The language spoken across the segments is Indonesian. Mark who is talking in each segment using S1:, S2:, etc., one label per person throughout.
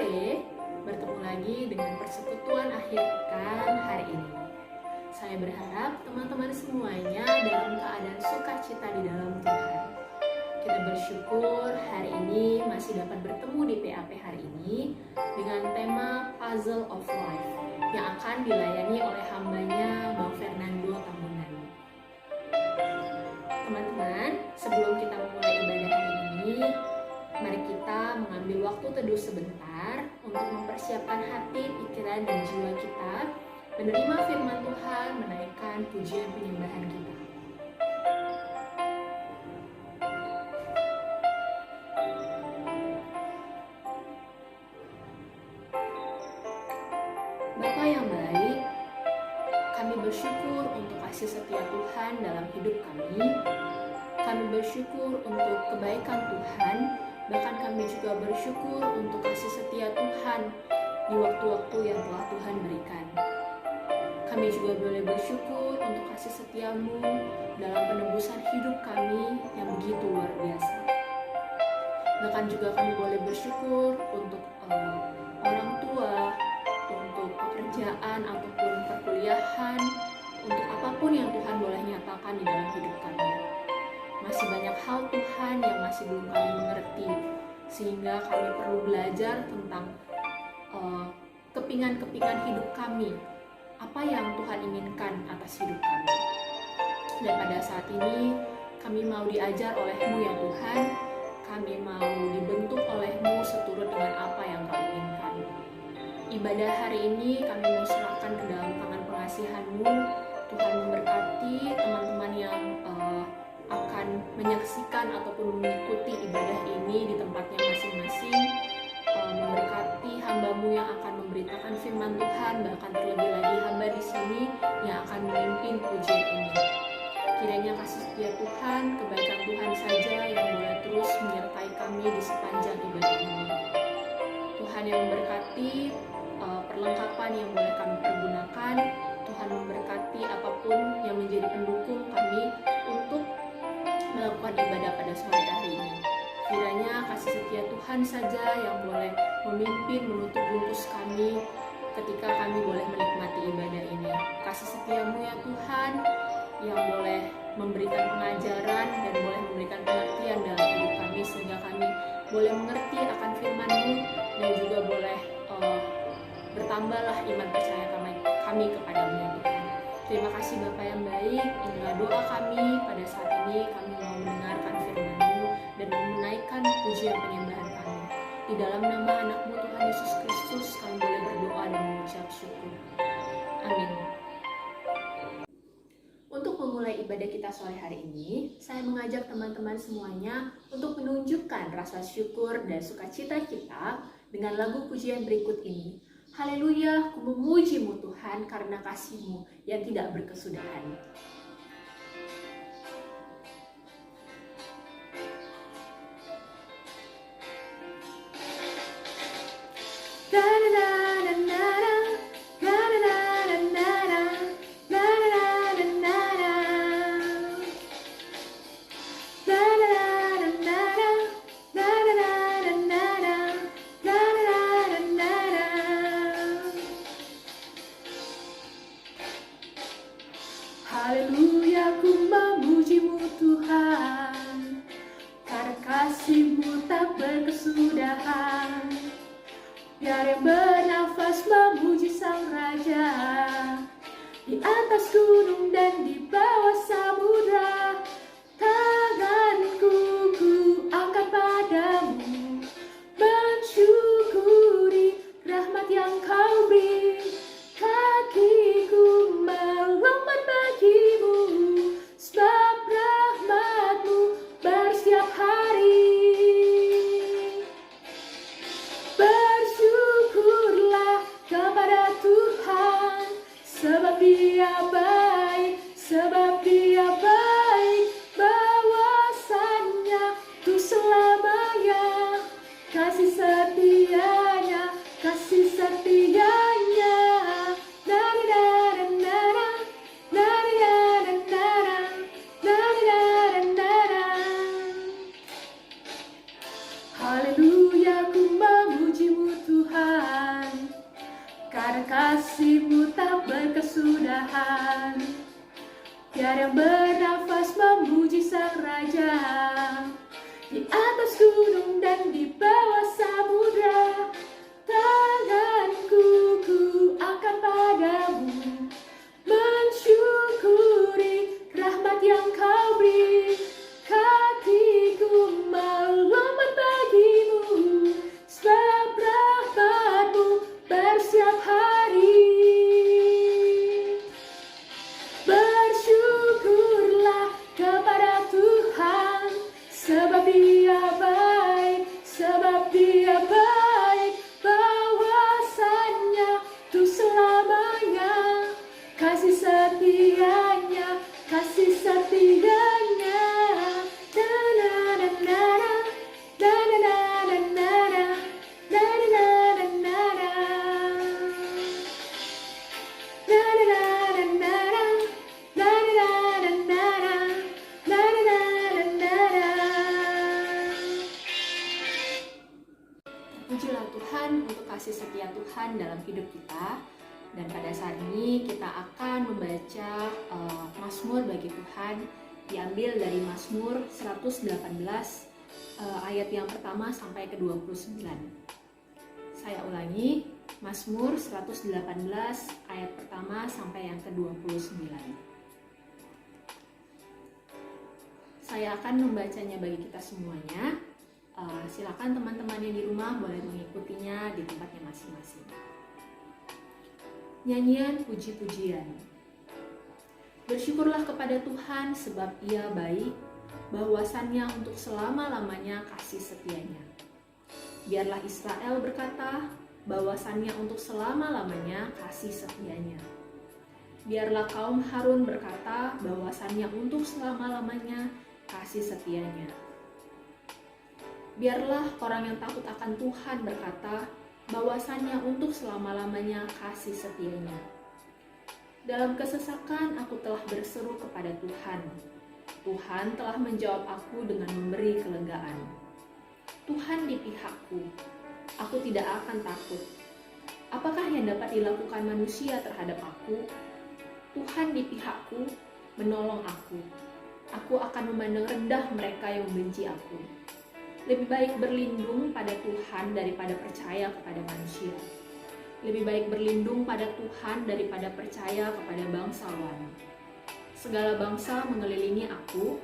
S1: sore, bertemu lagi dengan persekutuan akhir pekan hari ini. Saya berharap teman-teman semuanya dalam keadaan sukacita di dalam Tuhan. Kita bersyukur hari ini masih dapat bertemu di PAP hari ini dengan tema Puzzle of Life yang akan dilayani oleh hambanya Bang Fernando Tambunan. Teman-teman, sebelum kita memulai ibadah hari ini, mari kita mengambil waktu teduh sebentar untuk mempersiapkan hati, pikiran, dan jiwa kita menerima firman Tuhan, menaikkan pujian penyembahan kita. Bapa yang baik, kami bersyukur untuk kasih setia Tuhan dalam hidup kami. Kami bersyukur untuk kebaikan Tuhan, bahkan kami juga bersyukur untuk kasih setia Tuhan di waktu-waktu yang telah Tuhan berikan. Kami juga boleh bersyukur untuk kasih setiamu dalam penebusan hidup kami yang begitu luar biasa. Bahkan juga kami boleh bersyukur untuk orang tua, untuk pekerjaan ataupun perkuliahan, untuk apapun yang Tuhan boleh nyatakan di dalam hidup kami. Masih banyak hal Tuhan yang masih belum kami mengerti, sehingga kami perlu belajar tentang kepingan-kepingan hidup kami, apa yang Tuhan inginkan atas hidup kami. Dan pada saat ini kami mau diajar oleh-Mu ya Tuhan, kami mau dibentuk oleh-Mu seturut dengan apa yang Kau inginkan. Ibadah hari ini kami mau serahkan ke dalam tangan pengasihan-Mu. Tuhan memberkati teman-teman yang akan menyaksikan ataupun mengikuti ibadah ini di tempatnya masing-masing. Memberkati hamba-Mu yang akan memberitakan firman Tuhan, bahkan terlebih lagi hamba di sini yang akan memimpin pujian ini. Kiranya kasih setia Tuhan, kebaikan Tuhan saja yang boleh terus menyertai kami di sepanjang ibadah ini. Tuhan yang memberkati perlengkapan yang boleh kami pergunakan. Tuhan memberkati apapun yang menjadi pendukung kami untuk melakukan ibadah pada sore hari ini. Kiranya kasih setia Tuhan saja yang boleh memimpin, menutup bungkus kami ketika kami boleh menikmati ibadah ini. Kasih setiamu ya Tuhan yang boleh memberikan pengajaran dan boleh memberikan pengertian dalam hidup kami, sehingga kami boleh mengerti akan firman-Mu dan juga boleh bertambahlah iman percaya kami kepada-Mu ya Tuhan. Terima kasih Bapa yang baik, inilah doa kami pada saat ini. Kami mau mendengarkan firman-Mu dan menaikkan pujian penyembahan kami. Di dalam nama anak-Mu Tuhan Yesus Kristus kami boleh berdoa dan mengucap syukur. Amin. Untuk memulai ibadah kita sore hari ini, saya mengajak teman-teman semuanya untuk menunjukkan rasa syukur dan sukacita kita dengan lagu pujian berikut ini. Haleluya, ku memuji-Mu Tuhan karena kasih-Mu yang tidak berkesudahan.
S2: Haleluya, ku memuji-Mu Tuhan, karena kasih-Mu tak berkesudahan. Biar yang bernafas memuji Sang Raja, di atas gunung dan di bawah samudra. Tanganku ku angkat padamu, mensyukuri rahmat yang Kau beri. Kakiku melompat bagimu, sebab rahmat-Mu baru setiap hari. Bersyukurlah kepada Tuhan, sebab Dia baik, sebab Fajar yang bernafas memuji Sang Raja. Di atas gunung dan di bawah samudra, tanganku ku angkat padamu, mensyukuri rahmat yang kau beri. Kakiku melompat bagimu, sebab rahmatmu bersiap hari. Bersyukurlah kepada Tuhan, sebab Dia baik, sebab Dia baik. Bahwasannya tuh selamanya, kasih setianya, kasih setianya.
S1: Pujilah Tuhan untuk kasih setia Tuhan dalam hidup kita. Dan pada saat ini kita akan membaca Mazmur bagi Tuhan, diambil dari Mazmur 118 ayat yang pertama sampai ke 29. Saya ulangi, Mazmur 118 ayat pertama sampai yang ke 29. Saya akan membacanya bagi kita semuanya. Silakan teman-teman yang di rumah boleh mengikutinya di tempatnya masing-masing. Nyanyian puji-pujian. Bersyukurlah kepada Tuhan sebab Ia baik, bahwasannya untuk selama-lamanya kasih setianya. Biarlah Israel berkata, bahwasannya untuk selama-lamanya kasih setianya. Biarlah kaum Harun berkata, bahwasannya untuk selama-lamanya kasih setianya. Biarlah orang yang takut akan Tuhan berkata, bahwasannya untuk selama-lamanya kasih setianya. Dalam kesesakan aku telah berseru kepada Tuhan. Tuhan telah menjawab aku dengan memberi kelegaan. Tuhan di pihakku, aku tidak akan takut. Apakah yang dapat dilakukan manusia terhadap aku? Tuhan di pihakku, menolong aku. Aku akan memandang rendah mereka yang membenci aku. Lebih baik berlindung pada Tuhan daripada percaya kepada manusia. Lebih baik berlindung pada Tuhan daripada percaya kepada bangsawan. Segala bangsa mengelilingi aku,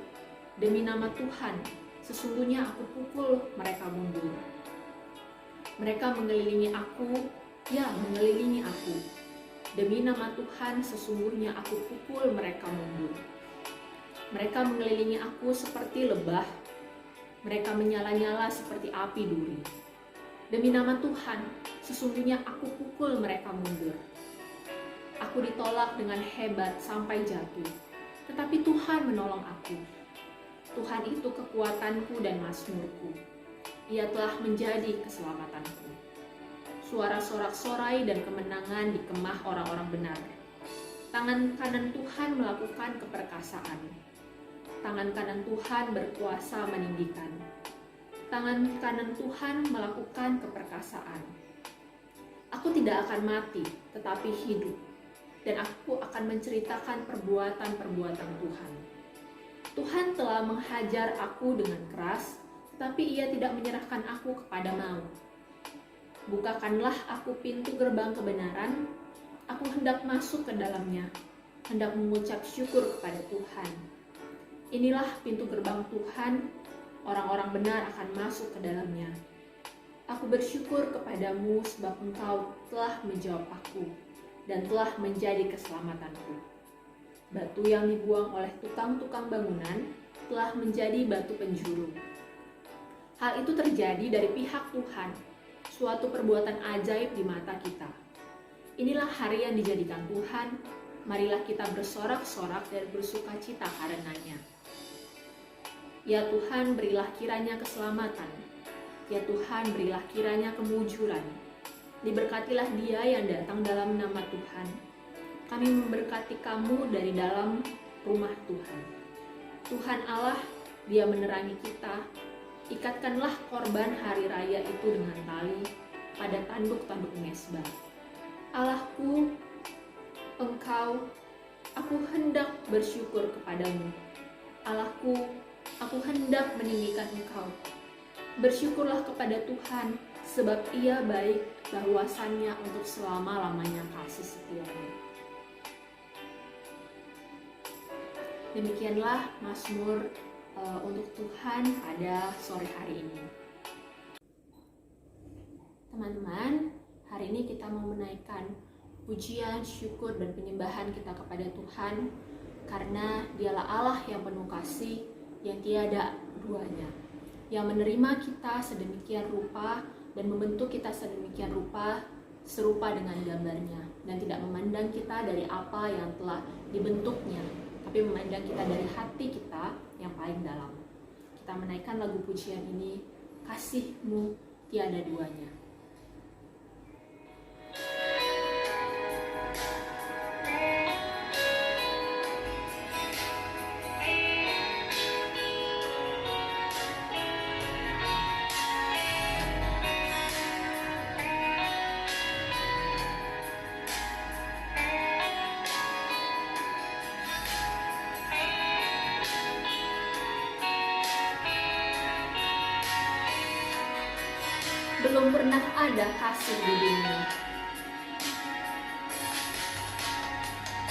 S1: demi nama Tuhan, sesungguhnya aku pukul mereka mundur. Mereka mengelilingi aku, ya mengelilingi aku. Demi nama Tuhan, sesungguhnya aku pukul mereka mundur. Mereka mengelilingi aku seperti lebah, mereka menyala-nyala seperti api duri. Demi nama Tuhan, sesungguhnya aku pukul mereka mundur. Aku ditolak dengan hebat sampai jatuh, tetapi Tuhan menolong aku. Tuhan itu kekuatanku dan mazmurku. Ia telah menjadi keselamatanku. Suara sorak-sorai dan kemenangan di kemah orang-orang benar. Tangan kanan Tuhan melakukan keperkasaan. Tangan kanan Tuhan berkuasa meninggikan. Tangan kanan Tuhan melakukan keperkasaan. Aku tidak akan mati, tetapi hidup. Dan aku akan menceritakan perbuatan-perbuatan Tuhan. Tuhan telah menghajar aku dengan keras, tetapi Ia tidak menyerahkan aku kepada maut. Bukakanlah aku pintu gerbang kebenaran, aku hendak masuk ke dalamnya, hendak mengucap syukur kepada Tuhan. Inilah pintu gerbang Tuhan, orang-orang benar akan masuk ke dalamnya. Aku bersyukur kepadamu sebab Engkau telah menjawab aku dan telah menjadi keselamatanku. Batu yang dibuang oleh tukang-tukang bangunan telah menjadi batu penjuru. Hal itu terjadi dari pihak Tuhan, suatu perbuatan ajaib di mata kita. Inilah hari yang dijadikan Tuhan, marilah kita bersorak-sorak dan bersukacita karenanya. Ya Tuhan, berilah kiranya keselamatan. Ya Tuhan, berilah kiranya kemujuran. Diberkatilah Dia yang datang dalam nama Tuhan. Kami memberkati kamu dari dalam rumah Tuhan. Tuhan Allah, Dia menerangi kita. Ikatkanlah korban hari raya itu dengan tali pada tanduk-tanduk mezbah. Allahku, Engkau aku hendak bersyukur kepadamu. Allahku, aku hendak meninggikan Engkau. Bersyukurlah kepada Tuhan, sebab Ia baik, bahwasannya untuk selama-lamanya kasih setia-Nya. Demikianlah Mazmur untuk Tuhan pada sore hari ini. Teman-teman, hari ini kita mau menaikkan pujian, syukur, dan penyembahan kita kepada Tuhan, karena Dialah Allah yang penuh kasih, yang tiada duanya, yang menerima kita sedemikian rupa dan membentuk kita sedemikian rupa serupa dengan gambarnya, dan tidak memandang kita dari apa yang telah dibentuknya, tapi memandang kita dari hati kita yang paling dalam. Kita menaikkan lagu pujian ini, Kasih-Mu Tiada Duanya. Belum pernah ada kasih di dunia.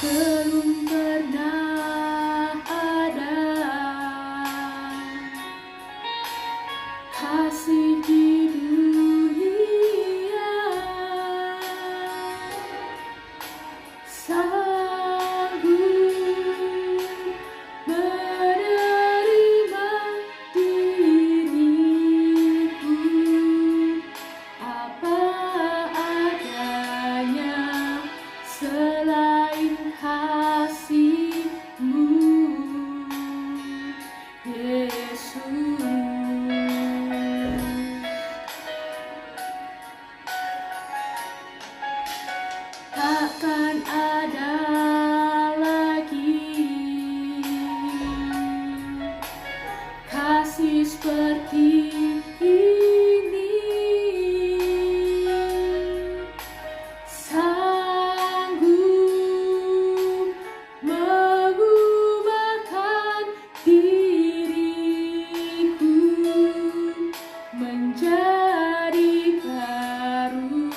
S2: Belum pernah ada kasih di dunia, sanggup menerima diriku apa adanya, selain kasih-Mu, Yesus. Takkan ada lagi kasih seperti ini, sanggup mengubahkan diriku menjadi baru,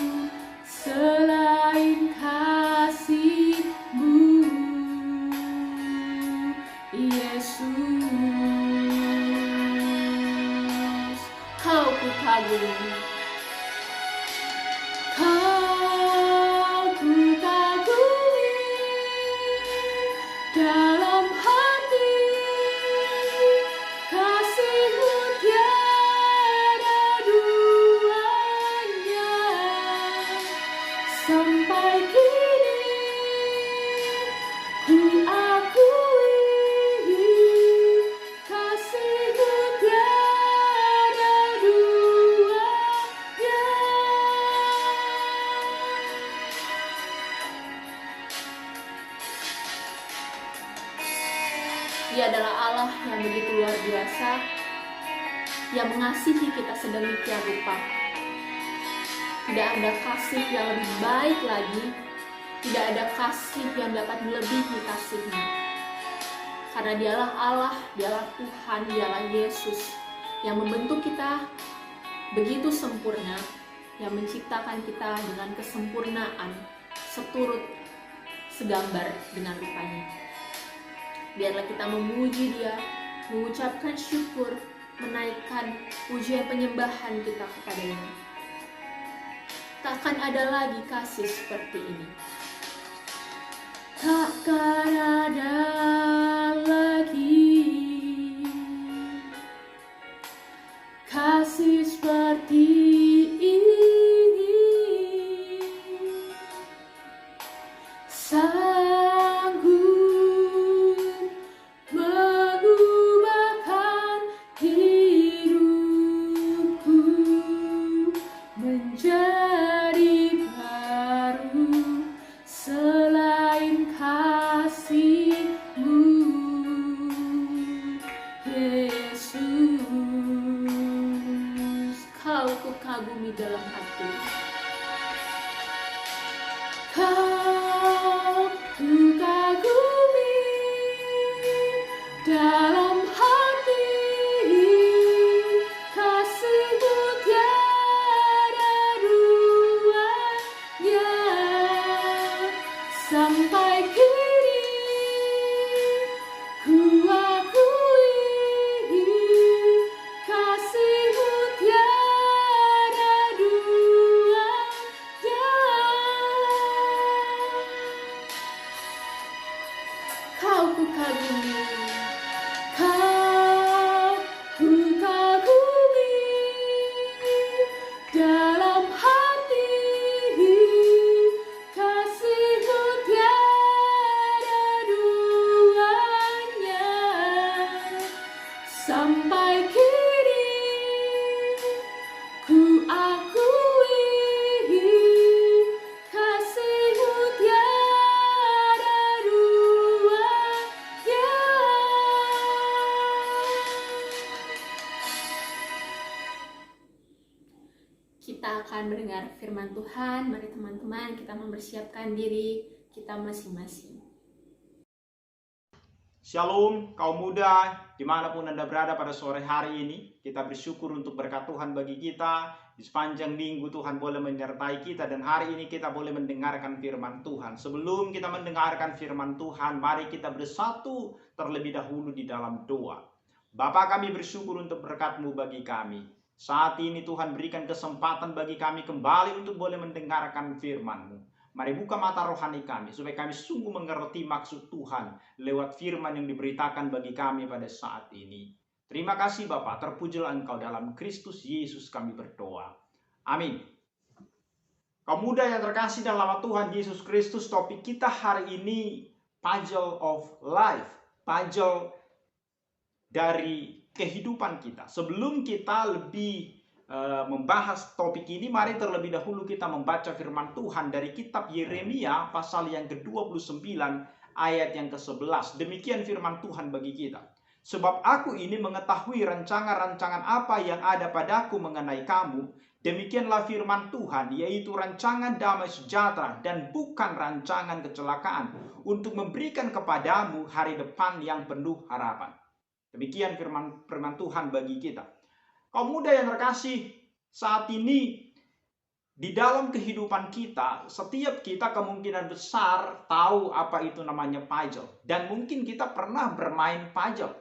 S2: selain kasih-Mu, Yesus.
S1: Kau kukagumi,
S2: Kau kukagumi dalam hati, kasih-Mu tiada duanya, sampai kini ku akui, kasih-Mu tiada duanya.
S1: Dia adalah Allah yang begitu luar biasa, yang mengasihi kita sedemikian rupa. Tidak ada kasih yang lebih baik lagi, tidak ada kasih yang dapat melebihi kasih-Nya. Karena Dialah Allah, Dialah Tuhan, Dialah Yesus yang membentuk kita begitu sempurna, yang menciptakan kita dengan kesempurnaan, seturut, segambar dengan rupanya. Biarlah kita memuji Dia, mengucapkan syukur, menaikkan pujian penyembahan kita kepada-Nya. Takkan ada lagi kasih seperti ini.
S2: Takkan ada lagi kasih seperti ini, sanggup mengubahkan hidupku menjadi baru, selain kasih-Mu, Yesus.
S1: Kau kukagumi dalam hati,
S2: Kau kukagumi dalam hati kasih-Mu tiada duanya, sampai kini ku akui kasih-Mu tiada duanya. Kau ku kagumi, Kau ku kagumi, dalam hati kasih-Mu tiada duanya, sampai kini ku akui kasih-Mu tiada duanya.
S1: Kita akan mendengar firman Tuhan. Mari teman-teman kita mempersiapkan diri kita masing-masing.
S3: Shalom kaum muda, dimanapun Anda berada pada sore hari ini. Kita bersyukur untuk berkat Tuhan bagi kita. Di sepanjang minggu Tuhan boleh menyertai kita, dan hari ini kita boleh mendengarkan firman Tuhan. Sebelum kita mendengarkan firman Tuhan, mari kita bersatu terlebih dahulu di dalam doa. Bapa, kami bersyukur untuk berkat-Mu bagi kami. Saat ini Tuhan berikan kesempatan bagi kami kembali untuk boleh mendengarkan firman-Mu. Mari buka mata rohani kami supaya kami sungguh mengerti maksud Tuhan lewat firman yang diberitakan bagi kami pada saat ini. Terima kasih Bapa, terpujilah Engkau, dalam Kristus Yesus kami berdoa. Amin. Kaum muda yang terkasih dalam nama Tuhan Yesus Kristus, topik kita hari ini puzzle of life, puzzle dari kehidupan kita. Sebelum kita lebih membahas topik ini, mari terlebih dahulu kita membaca firman Tuhan dari kitab Yeremia pasal yang ke-29 ayat yang ke-11. Demikian firman Tuhan bagi kita. Sebab aku ini mengetahui rancangan-rancangan apa yang ada padaku mengenai kamu, demikianlah firman Tuhan, yaitu rancangan damai sejahtera dan bukan rancangan kecelakaan, untuk memberikan kepadamu hari depan yang penuh harapan. Demikian firman Tuhan bagi kita. Kaum muda yang terkasih, saat ini di dalam kehidupan kita, setiap kita kemungkinan besar tahu apa itu namanya puzzle. Dan mungkin kita pernah bermain puzzle.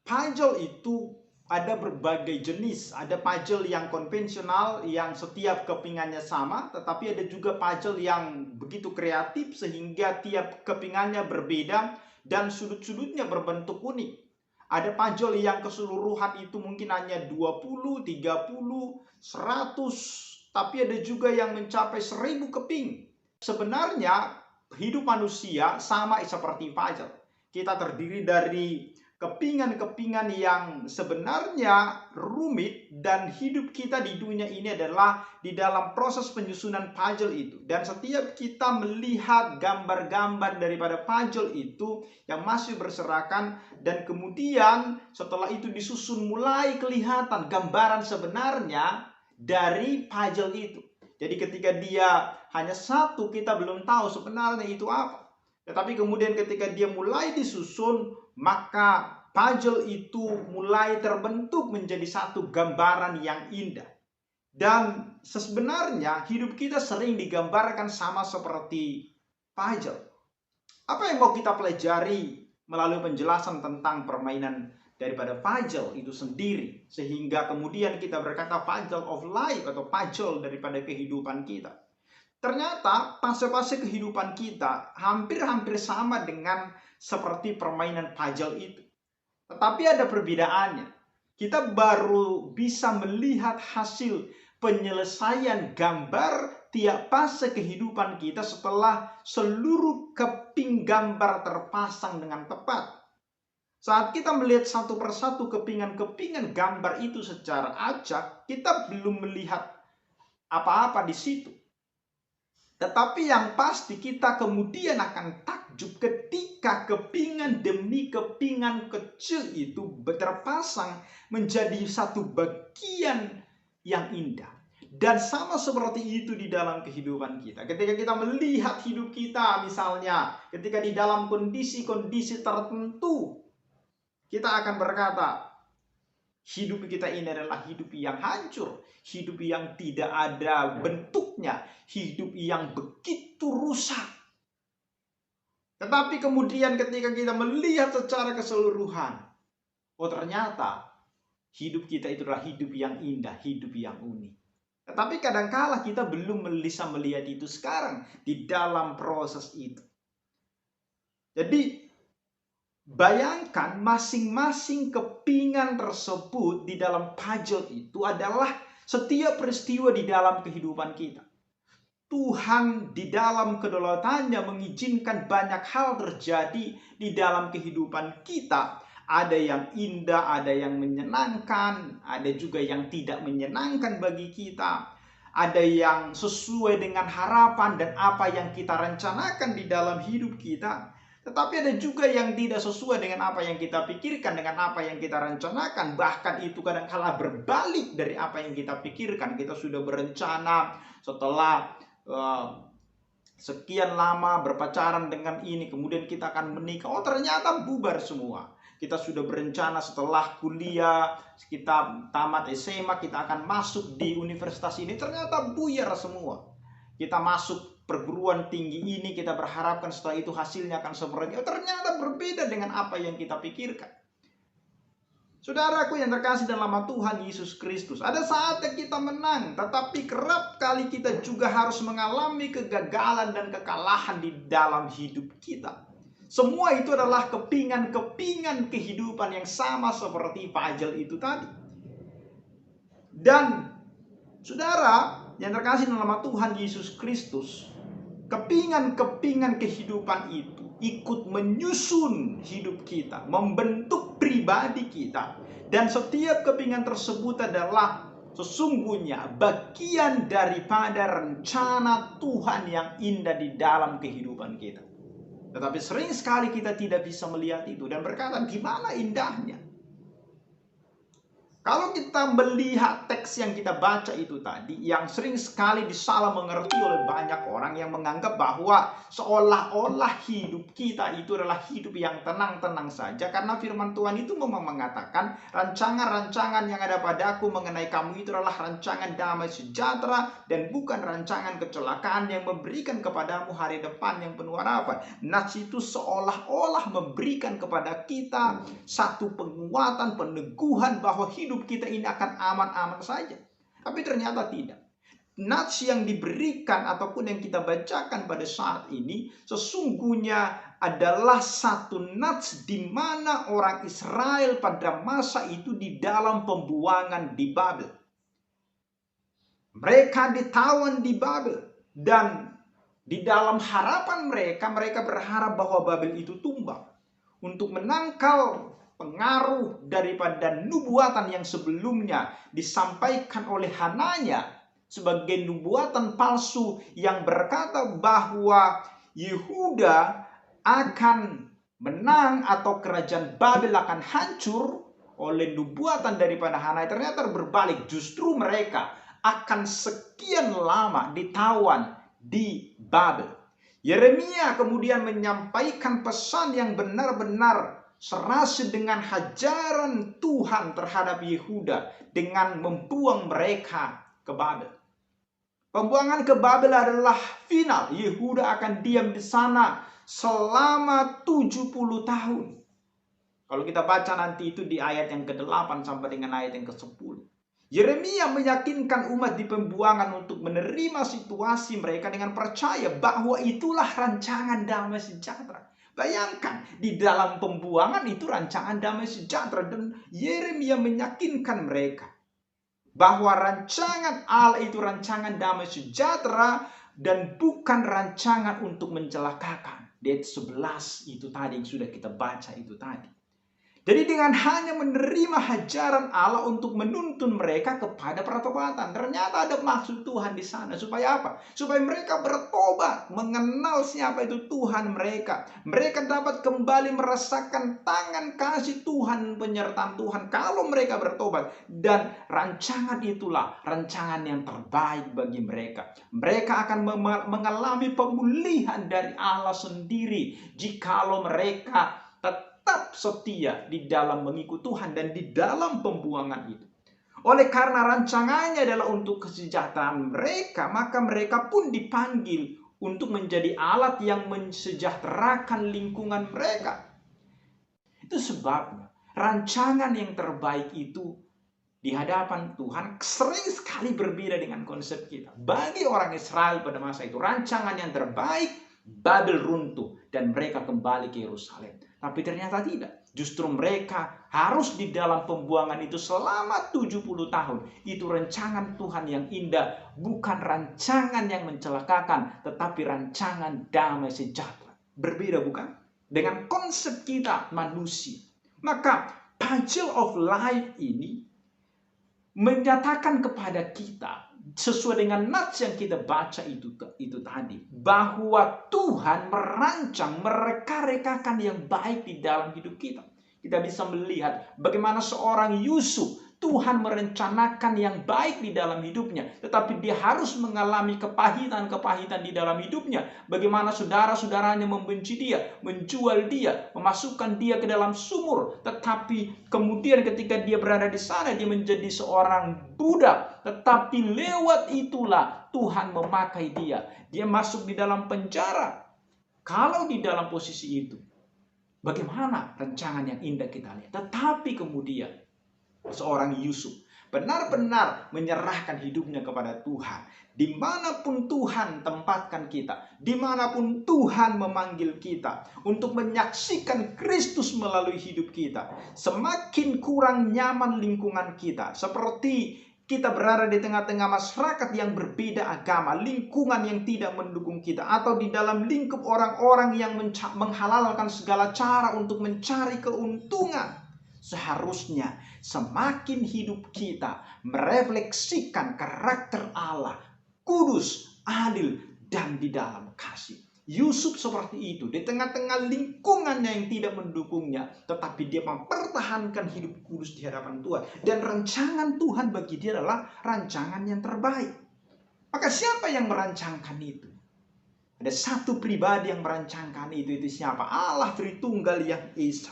S3: Puzzle itu ada berbagai jenis. Ada puzzle yang konvensional, yang setiap kepingannya sama. Tetapi ada juga puzzle yang begitu kreatif sehingga tiap kepingannya berbeda dan sudut-sudutnya berbentuk unik. Ada puzzle yang keseluruhan itu mungkin hanya 20, 30, 100. Tapi ada juga yang mencapai 1000 keping. Sebenarnya hidup manusia sama seperti puzzle. Kita terdiri dari kepingan-kepingan yang sebenarnya rumit, dan hidup kita di dunia ini adalah di dalam proses penyusunan puzzle itu. Dan setiap kita melihat gambar-gambar daripada puzzle itu yang masih berserakan, dan kemudian setelah itu disusun mulai kelihatan gambaran sebenarnya dari puzzle itu. Jadi ketika dia hanya satu, kita belum tahu sebenarnya itu apa. Tetapi kemudian ketika dia mulai disusun, maka puzzle itu mulai terbentuk menjadi satu gambaran yang indah. Dan sebenarnya hidup kita sering digambarkan sama seperti puzzle. Apa yang mau kita pelajari melalui penjelasan tentang permainan daripada puzzle itu sendiri, sehingga kemudian kita berkata puzzle of life atau puzzle daripada kehidupan kita? Ternyata fase-fase kehidupan kita hampir-hampir sama dengan seperti permainan puzzle itu. Tetapi ada perbedaannya. Kita baru bisa melihat hasil penyelesaian gambar tiap fase kehidupan kita setelah seluruh keping gambar terpasang dengan tepat. Saat kita melihat satu persatu kepingan-kepingan gambar itu secara acak, kita belum melihat apa-apa di situ. Tetapi yang pasti kita kemudian akan takjub ketika kepingan demi kepingan kecil itu terpasang menjadi satu bagian yang indah. Dan sama seperti itu di dalam kehidupan kita. Ketika kita melihat hidup kita, misalnya ketika di dalam kondisi-kondisi tertentu, kita akan berkata, hidup kita ini adalah hidup yang hancur, hidup yang tidak ada bentuknya, hidup yang begitu rusak. Tetapi kemudian ketika kita melihat secara keseluruhan, oh ternyata hidup kita itu adalah hidup yang indah, hidup yang unik. Tetapi kadangkala kita belum bisa melihat itu sekarang di dalam proses itu. Jadi bayangkan masing-masing kepingan tersebut di dalam puzzle itu adalah setiap peristiwa di dalam kehidupan kita. Tuhan di dalam kedaulatannya mengizinkan banyak hal terjadi di dalam kehidupan kita. Ada yang indah, ada yang menyenangkan, ada juga yang tidak menyenangkan bagi kita. Ada yang sesuai dengan harapan dan apa yang kita rencanakan di dalam hidup kita. Tetapi ada juga yang tidak sesuai dengan apa yang kita pikirkan, dengan apa yang kita rencanakan. Bahkan itu kadang-kala berbalik dari apa yang kita pikirkan. Kita sudah berencana setelah sekian lama berpacaran dengan ini, kemudian kita akan menikah. Oh ternyata bubar semua. Kita sudah berencana setelah kuliah, kita tamat SMA, kita akan masuk di universitas ini. Ternyata buyar semua. Kita masuk perguruan tinggi ini, kita berharapkan setelah itu hasilnya akan seperti itu. Ternyata berbeda dengan apa yang kita pikirkan. Saudaraku yang terkasih dalam nama Tuhan Yesus Kristus, ada saatnya kita menang, tetapi kerap kali kita juga harus mengalami kegagalan dan kekalahan di dalam hidup kita. Semua itu adalah kepingan-kepingan kehidupan yang sama seperti puzzle itu tadi. Dan saudara yang terkasih dalam nama Tuhan Yesus Kristus, kepingan-kepingan kehidupan itu ikut menyusun hidup kita, membentuk pribadi kita. Dan setiap kepingan tersebut adalah sesungguhnya bagian daripada rencana Tuhan yang indah di dalam kehidupan kita. Tetapi sering sekali kita tidak bisa melihat itu dan berkata, gimana indahnya? Kalau kita melihat teks yang kita baca itu tadi, yang sering sekali disalah mengerti oleh banyak orang yang menganggap bahwa seolah-olah hidup kita itu adalah hidup yang tenang-tenang saja. Karena firman Tuhan itu memang mengatakan, rancangan-rancangan yang ada padaku mengenai kamu itu adalah rancangan damai sejahtera dan bukan rancangan kecelakaan yang memberikan kepadamu hari depan yang penuh harapan. Nats itu seolah-olah memberikan kepada kita satu penguatan, peneguhan bahwa hidup kita ini akan aman-aman saja. Tapi ternyata tidak. Nats yang diberikan ataupun yang kita bacakan pada saat ini sesungguhnya adalah satu nats di mana orang Israel pada masa itu di dalam pembuangan di Babel. Mereka ditawan di Babel dan di dalam harapan mereka berharap bahwa Babel itu tumbang untuk menangkal pengaruh daripada nubuatan yang sebelumnya disampaikan oleh Hananya sebagai nubuatan palsu yang berkata bahwa Yehuda akan menang atau kerajaan Babel akan hancur oleh nubuatan daripada Hananya. Ternyata berbalik, justru mereka akan sekian lama ditawan di Babel. Yeremia kemudian menyampaikan pesan yang benar-benar serasi dengan hajaran Tuhan terhadap Yehuda dengan membuang mereka ke Babel. Pembuangan ke Babel adalah final. Yehuda akan diam di sana selama 70 tahun. Kalau kita baca nanti itu di ayat yang ke-8 sampai dengan ayat yang ke-10. Yeremia meyakinkan umat di pembuangan untuk menerima situasi mereka dengan percaya bahwa itulah rancangan damai sejahtera. Bayangkan, di dalam pembuangan itu rancangan damai sejahtera. Dan Yeremia meyakinkan mereka bahwa rancangan Allah itu rancangan damai sejahtera dan bukan rancangan untuk mencelakakan. Ayat 11 itu tadi yang sudah kita baca itu tadi. Jadi dengan hanya menerima hajaran Allah untuk menuntun mereka kepada pertobatan. Ternyata ada maksud Tuhan di sana. Supaya apa? Supaya mereka bertobat. Mengenal siapa itu Tuhan mereka. Mereka dapat kembali merasakan tangan kasih Tuhan, penyertaan Tuhan. Kalau mereka bertobat. Dan rancangan itulah rancangan yang terbaik bagi mereka. Mereka akan mengalami pemulihan dari Allah sendiri. Jikalau mereka tetap setia di dalam mengikut Tuhan dan di dalam pembuangan itu. Oleh karena rancangannya adalah untuk kesejahteraan mereka, maka mereka pun dipanggil untuk menjadi alat yang mensejahterakan lingkungan mereka. Itu sebabnya rancangan yang terbaik itu di hadapan Tuhan sering sekali berbeda dengan konsep kita. Bagi orang Israel pada masa itu, rancangan yang terbaik, Babel runtuh dan mereka kembali ke Yerusalem. Tapi ternyata tidak. Justru mereka harus di dalam pembuangan itu selama 70 tahun. Itu rancangan Tuhan yang indah. Bukan rancangan yang mencelakakan, tetapi rancangan damai sejahtera. Berbeda bukan? Dengan konsep kita manusia. Maka Puzzle of Life ini menyatakan kepada kita sesuai dengan nats yang kita baca itu tadi, bahwa Tuhan merancang, mereka-rekakan yang baik di dalam hidup kita. Kita bisa melihat bagaimana seorang Yusuf, Tuhan merencanakan yang baik di dalam hidupnya, tetapi dia harus mengalami kepahitan-kepahitan di dalam hidupnya. Bagaimana saudara-saudaranya membenci dia, menjual dia, memasukkan dia ke dalam sumur, tetapi kemudian ketika dia berada di sana, dia menjadi seorang budak. Tetapi lewat itulah Tuhan memakai dia. Dia masuk di dalam penjara. Kalau di dalam posisi itu, bagaimana rancangan yang indah kita lihat. Tetapi kemudian seorang Yusuf benar-benar menyerahkan hidupnya kepada Tuhan. Dimanapun Tuhan tempatkan kita, dimanapun Tuhan memanggil kita untuk menyaksikan Kristus melalui hidup kita, semakin kurang nyaman lingkungan kita. Seperti kita berada di tengah-tengah masyarakat yang berbeda agama, lingkungan yang tidak mendukung kita, atau di dalam lingkup orang-orang yang menghalalkan segala cara untuk mencari keuntungan. Seharusnya semakin hidup kita merefleksikan karakter Allah, kudus, adil, dan di dalam kasih. Yusuf seperti itu, di tengah-tengah lingkungannya yang tidak mendukungnya, tetapi dia mempertahankan hidup kudus di hadapan Tuhan. Dan rancangan Tuhan bagi dia adalah rancangan yang terbaik. Maka siapa yang merancangkan itu? Ada satu pribadi yang merancangkan itu siapa? Allah Tritunggal yang Esa.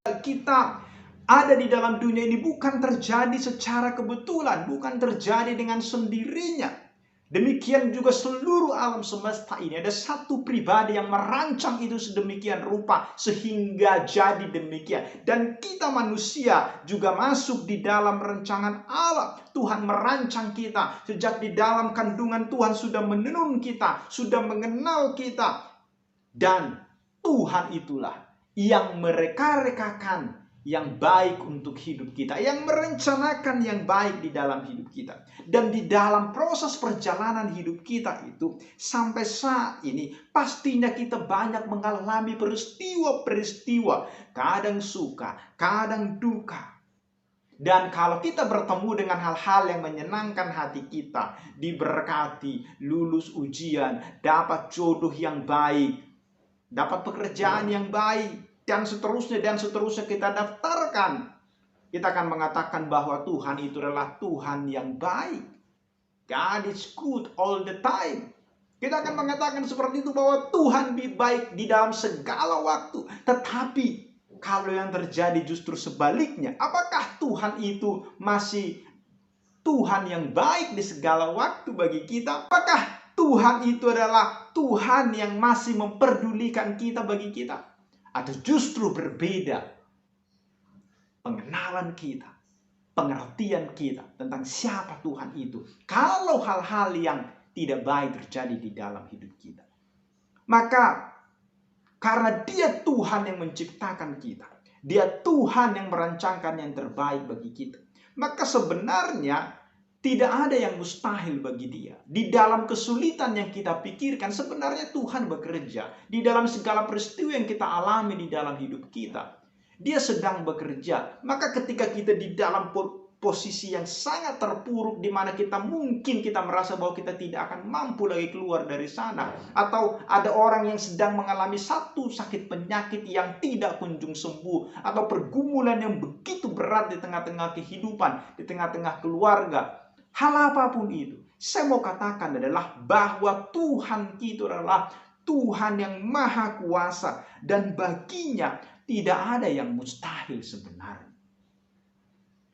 S3: Kita ada di dalam dunia ini bukan terjadi secara kebetulan, bukan terjadi dengan sendirinya. Demikian juga seluruh alam semesta ini ada satu pribadi yang merancang itu sedemikian rupa sehingga jadi demikian. Dan kita manusia juga masuk di dalam rancangan Allah. Tuhan merancang kita sejak di dalam kandungan. Tuhan sudah menenun kita, sudah mengenal kita. Dan Tuhan itulah yang mereka-rekakan yang baik untuk hidup kita, yang merencanakan yang baik di dalam hidup kita. Dan di dalam proses perjalanan hidup kita itu, sampai saat ini, pastinya kita banyak mengalami peristiwa-peristiwa, kadang suka, kadang duka. Dan kalau kita bertemu dengan hal-hal yang menyenangkan hati kita, diberkati, lulus ujian, dapat jodoh yang baik, dapat pekerjaan yang baik, dan seterusnya kita daftarkan, kita akan mengatakan bahwa Tuhan itu adalah Tuhan yang baik. God is good all the time. Kita akan mengatakan seperti itu, bahwa Tuhan baik di dalam segala waktu. Tetapi kalau yang terjadi justru sebaliknya, apakah Tuhan itu masih Tuhan yang baik di segala waktu bagi kita? Apakah Tuhan itu adalah Tuhan yang masih memperdulikan kita bagi kita? Atau justru berbeda pengenalan kita, pengertian kita tentang siapa Tuhan itu, kalau hal-hal yang tidak baik terjadi di dalam hidup kita. Maka karena dia Tuhan yang menciptakan kita, dia Tuhan yang merancangkan yang terbaik bagi kita, maka sebenarnya tidak ada yang mustahil bagi dia. Di dalam kesulitan yang kita pikirkan, sebenarnya Tuhan bekerja. Di dalam segala peristiwa yang kita alami di dalam hidup kita, Dia sedang bekerja. Maka ketika kita di dalam posisi yang sangat terpuruk, di mana kita merasa bahwa kita tidak akan mampu lagi keluar dari sana, atau ada orang yang sedang mengalami satu sakit penyakit yang tidak kunjung sembuh, atau pergumulan yang begitu berat di tengah-tengah kehidupan, di tengah-tengah keluarga, hal apapun itu, saya mau katakan adalah bahwa Tuhan kita adalah Tuhan yang maha kuasa, dan baginya tidak ada yang mustahil sebenarnya.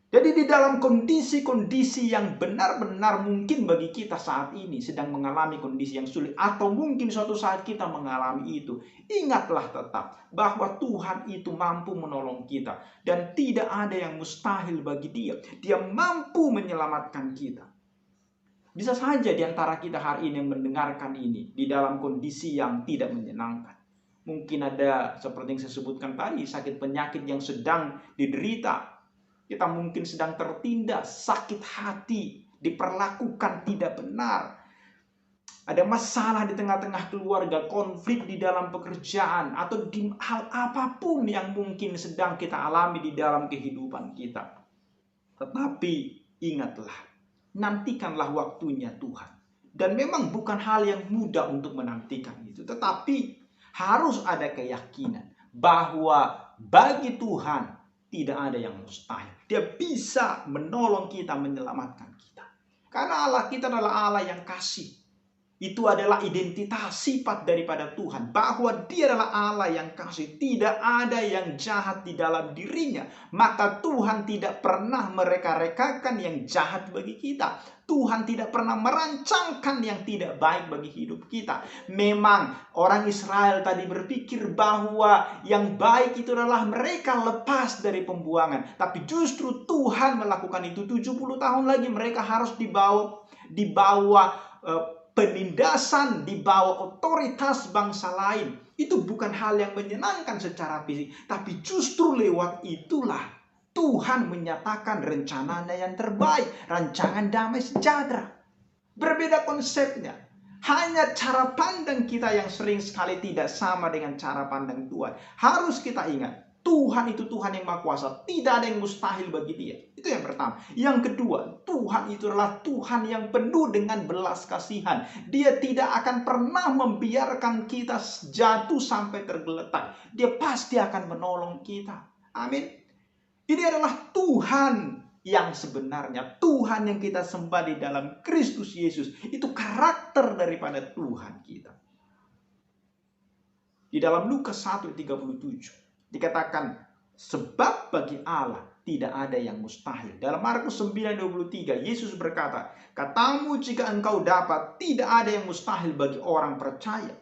S3: Jadi di dalam kondisi-kondisi yang benar-benar mungkin bagi kita saat ini sedang mengalami kondisi yang sulit, atau mungkin suatu saat kita mengalami itu, ingatlah tetap bahwa Tuhan itu mampu menolong kita dan tidak ada yang mustahil bagi Dia. Dia mampu menyelamatkan kita. Bisa saja di antara kita hari ini yang mendengarkan ini di dalam kondisi yang tidak menyenangkan. Mungkin ada seperti yang saya sebutkan tadi, sakit penyakit yang sedang diderita. Kita mungkin sedang tertindas, sakit hati, diperlakukan tidak benar. Ada masalah di tengah-tengah keluarga, konflik di dalam pekerjaan, atau di hal apapun yang mungkin sedang kita alami di dalam kehidupan kita. Tetapi ingatlah, nantikanlah waktunya Tuhan. Dan memang bukan hal yang mudah untuk menantikan itu. Tetapi harus ada keyakinan bahwa bagi Tuhan tidak ada yang mustahil. Dia bisa menolong kita, menyelamatkan kita. Karena Allah kita adalah Allah yang kasih. Itu adalah identitas sifat daripada Tuhan. Bahwa Dia adalah Allah yang kasih. Tidak ada yang jahat di dalam dirinya. Maka Tuhan tidak pernah mereka-rekakan yang jahat bagi kita. Tuhan tidak pernah merancangkan yang tidak baik bagi hidup kita. Memang orang Israel tadi berpikir bahwa yang baik itu adalah mereka lepas dari pembuangan. Tapi justru Tuhan melakukan itu 70 tahun lagi. Mereka harus dibawa penindasan, dibawa otoritas bangsa lain. Itu bukan hal yang menyenangkan secara fisik. Tapi justru lewat itulah Tuhan menyatakan rencananya yang terbaik, rancangan damai sejahtera. Berbeda konsepnya. Hanya cara pandang kita yang sering sekali tidak sama dengan cara pandang Tuhan. Harus kita ingat, Tuhan itu Tuhan yang maha kuasa. Tidak ada yang mustahil bagi Dia. Itu yang pertama. Yang kedua, Tuhan itu adalah Tuhan yang penuh dengan belas kasihan. Dia tidak akan pernah membiarkan kita jatuh sampai tergeletak. Dia pasti akan menolong kita. Amin. Ini adalah Tuhan yang sebenarnya. Tuhan yang kita sembah di dalam Kristus Yesus. Itu karakter daripada Tuhan kita. Di dalam Lukas 1:37 dikatakan, sebab bagi Allah tidak ada yang mustahil. Dalam Markus 9:23 Yesus berkata, katamu jika engkau dapat, tidak ada yang mustahil bagi orang percaya.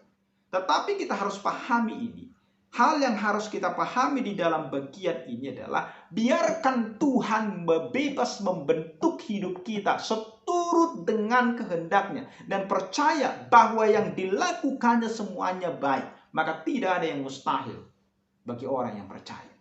S3: Tetapi kita harus pahami ini. Hal yang harus kita pahami di dalam bagian ini adalah biarkan Tuhan bebas membentuk hidup kita seturut dengan kehendaknya. Dan percaya bahwa yang dilakukannya semuanya baik. Maka tidak ada yang mustahil bagi orang yang percaya.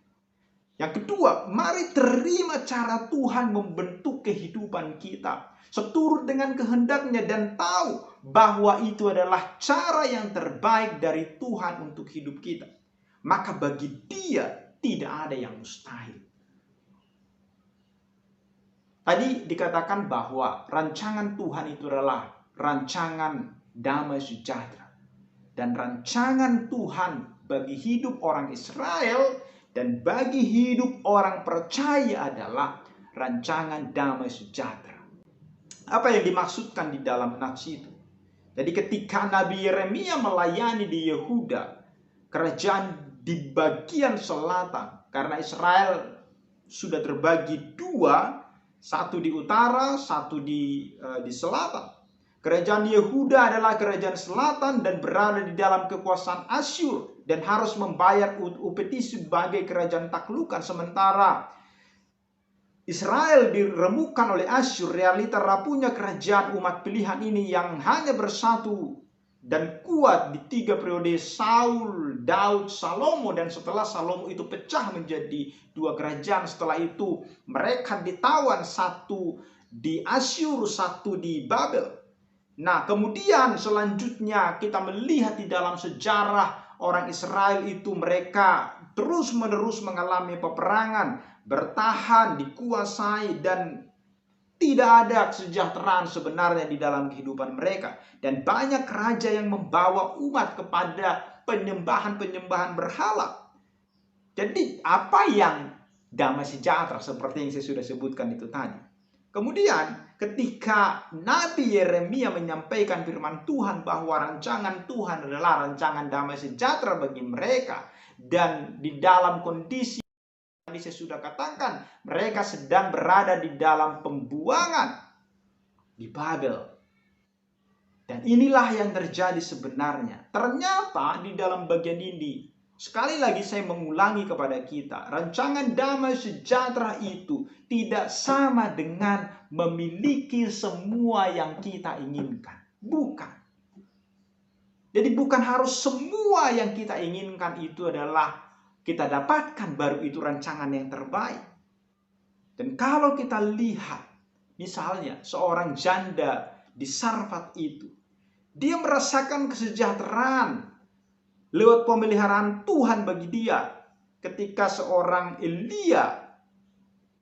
S3: Yang kedua, mari terima cara Tuhan membentuk kehidupan kita seturut dengan kehendaknya dan tahu bahwa itu adalah cara yang terbaik dari Tuhan untuk hidup kita. Maka bagi Dia tidak ada yang mustahil. Tadi dikatakan bahwa rancangan Tuhan itu adalah rancangan damai sejahtera. Dan rancangan Tuhan bagi hidup orang Israel dan bagi hidup orang percaya adalah rancangan damai sejahtera. Apa yang dimaksudkan di dalam nats itu? Jadi ketika Nabi Yeremia melayani di Yehuda, kerajaan di bagian selatan, karena Israel sudah terbagi dua, satu di utara, satu di selatan. Kerajaan Yehuda adalah kerajaan selatan dan berada di dalam kekuasaan Asyur dan harus membayar upeti sebagai kerajaan taklukan. Sementara Israel diremukkan oleh Asyur, realita rapuhnya kerajaan umat pilihan ini yang hanya bersatu dan kuat di 3 periode Saul, Daud, Salomo. Dan setelah Salomo itu pecah menjadi 2 kerajaan. Setelah itu mereka ditawan, satu di Asyur, satu di Babel. Nah kemudian selanjutnya kita melihat di dalam sejarah orang Israel itu mereka terus-menerus mengalami peperangan, bertahan, dikuasai, dan tidak ada kesejahteraan sebenarnya di dalam kehidupan mereka. Dan banyak raja yang membawa umat kepada penyembahan-penyembahan berhala. Jadi apa yang damai sejahtera seperti yang saya sudah sebutkan itu tadi. Kemudian ketika Nabi Yeremia menyampaikan firman Tuhan bahwa rancangan Tuhan adalah rancangan damai sejahtera bagi mereka. Dan di dalam kondisi tadi saya sudah katakan, mereka sedang berada di dalam pembuangan di Babel. Dan inilah yang terjadi sebenarnya. Ternyata di dalam bagian ini, sekali lagi saya mengulangi kepada kita, rancangan damai sejahtera itu tidak sama dengan memiliki semua yang kita inginkan. Bukan. Jadi bukan harus semua yang kita inginkan itu adalah kita dapatkan, baru itu rancangan yang terbaik. Dan kalau kita lihat, misalnya seorang janda di Sarfat itu, dia merasakan kesejahteraan lewat pemeliharaan Tuhan bagi dia ketika seorang Elia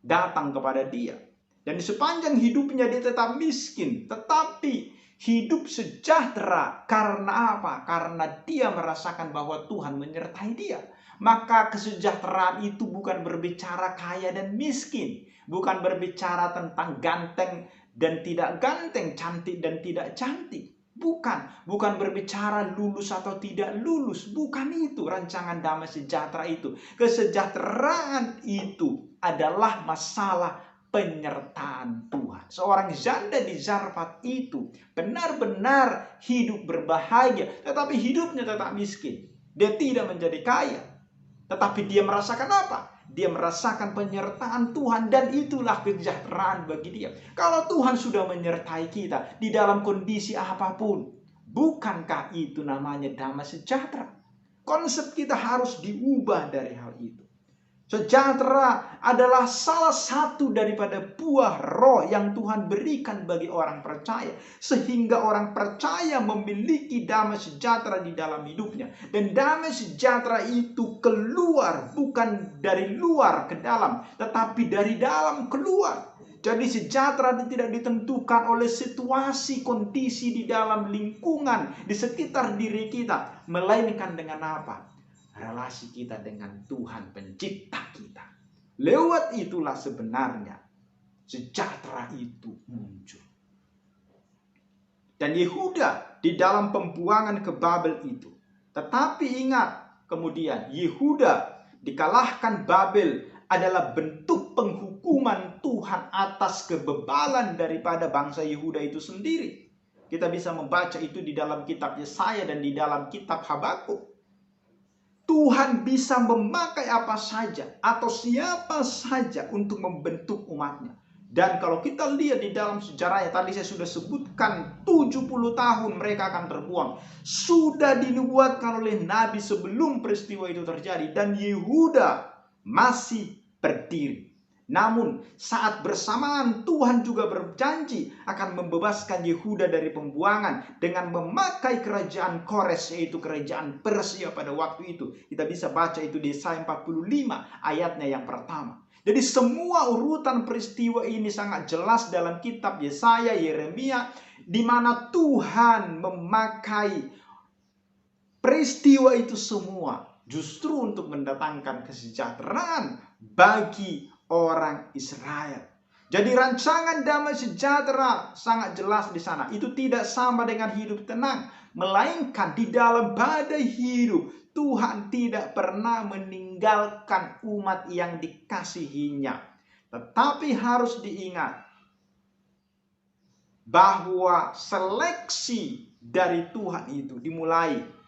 S3: datang kepada dia. Dan di sepanjang hidupnya dia tetap miskin, tetapi hidup sejahtera. Karena apa? Karena dia merasakan bahwa Tuhan menyertai dia. Maka kesejahteraan itu bukan berbicara kaya dan miskin, bukan berbicara tentang ganteng dan tidak ganteng, cantik dan tidak cantik. Bukan berbicara lulus atau tidak lulus. Bukan itu rancangan damai sejahtera itu. Kesejahteraan itu adalah masalah penyertaan Tuhan. Seorang janda di Zarfat itu benar-benar hidup berbahagia, tetapi hidupnya tetap miskin. Dia tidak menjadi kaya, tetapi dia merasakan apa? Dia merasakan penyertaan Tuhan, dan itulah kesejahteraan bagi dia. Kalau Tuhan sudah menyertai kita di dalam kondisi apapun, bukankah itu namanya damai sejahtera? Konsep kita harus diubah dari hal itu. Sejahtera adalah salah satu daripada buah roh yang Tuhan berikan bagi orang percaya. Sehingga orang percaya memiliki damai sejahtera di dalam hidupnya. Dan damai sejahtera itu keluar, bukan dari luar ke dalam, tetapi dari dalam keluar. Jadi sejahtera tidak ditentukan oleh situasi, kondisi di dalam lingkungan, di sekitar diri kita. Melainkan dengan apa? Relasi kita dengan Tuhan pencipta kita. Lewat itulah sebenarnya sejahtera itu muncul. Dan Yehuda di dalam pembuangan ke Babel itu. Tetapi ingat, kemudian Yehuda dikalahkan Babel adalah bentuk penghukuman Tuhan atas kebebalan daripada bangsa Yehuda itu sendiri. Kita bisa membaca itu di dalam kitab Yesaya dan di dalam kitab Habakuk. Tuhan bisa memakai apa saja atau siapa saja untuk membentuk umatnya. Dan kalau kita lihat di dalam sejarahnya, tadi saya sudah sebutkan 70 tahun mereka akan terbuang. Sudah dinubuatkan oleh Nabi sebelum peristiwa itu terjadi. Dan Yehuda masih berdiri. Namun saat bersamaan Tuhan juga berjanji akan membebaskan Yehuda dari pembuangan dengan memakai kerajaan Kores, yaitu kerajaan Persia pada waktu itu. Kita bisa baca itu di Yesaya 45 ayatnya yang pertama. Jadi semua urutan peristiwa ini sangat jelas dalam kitab Yesaya, Yeremia, di mana Tuhan memakai peristiwa itu semua justru untuk mendatangkan kesejahteraan bagi orang Israel. Jadi rancangan damai sejahtera sangat jelas di sana. Itu tidak sama dengan hidup tenang, melainkan di dalam badai hidup Tuhan tidak pernah meninggalkan umat yang dikasihinya. Tetapi harus diingat bahwa seleksi dari Tuhan itu dimulai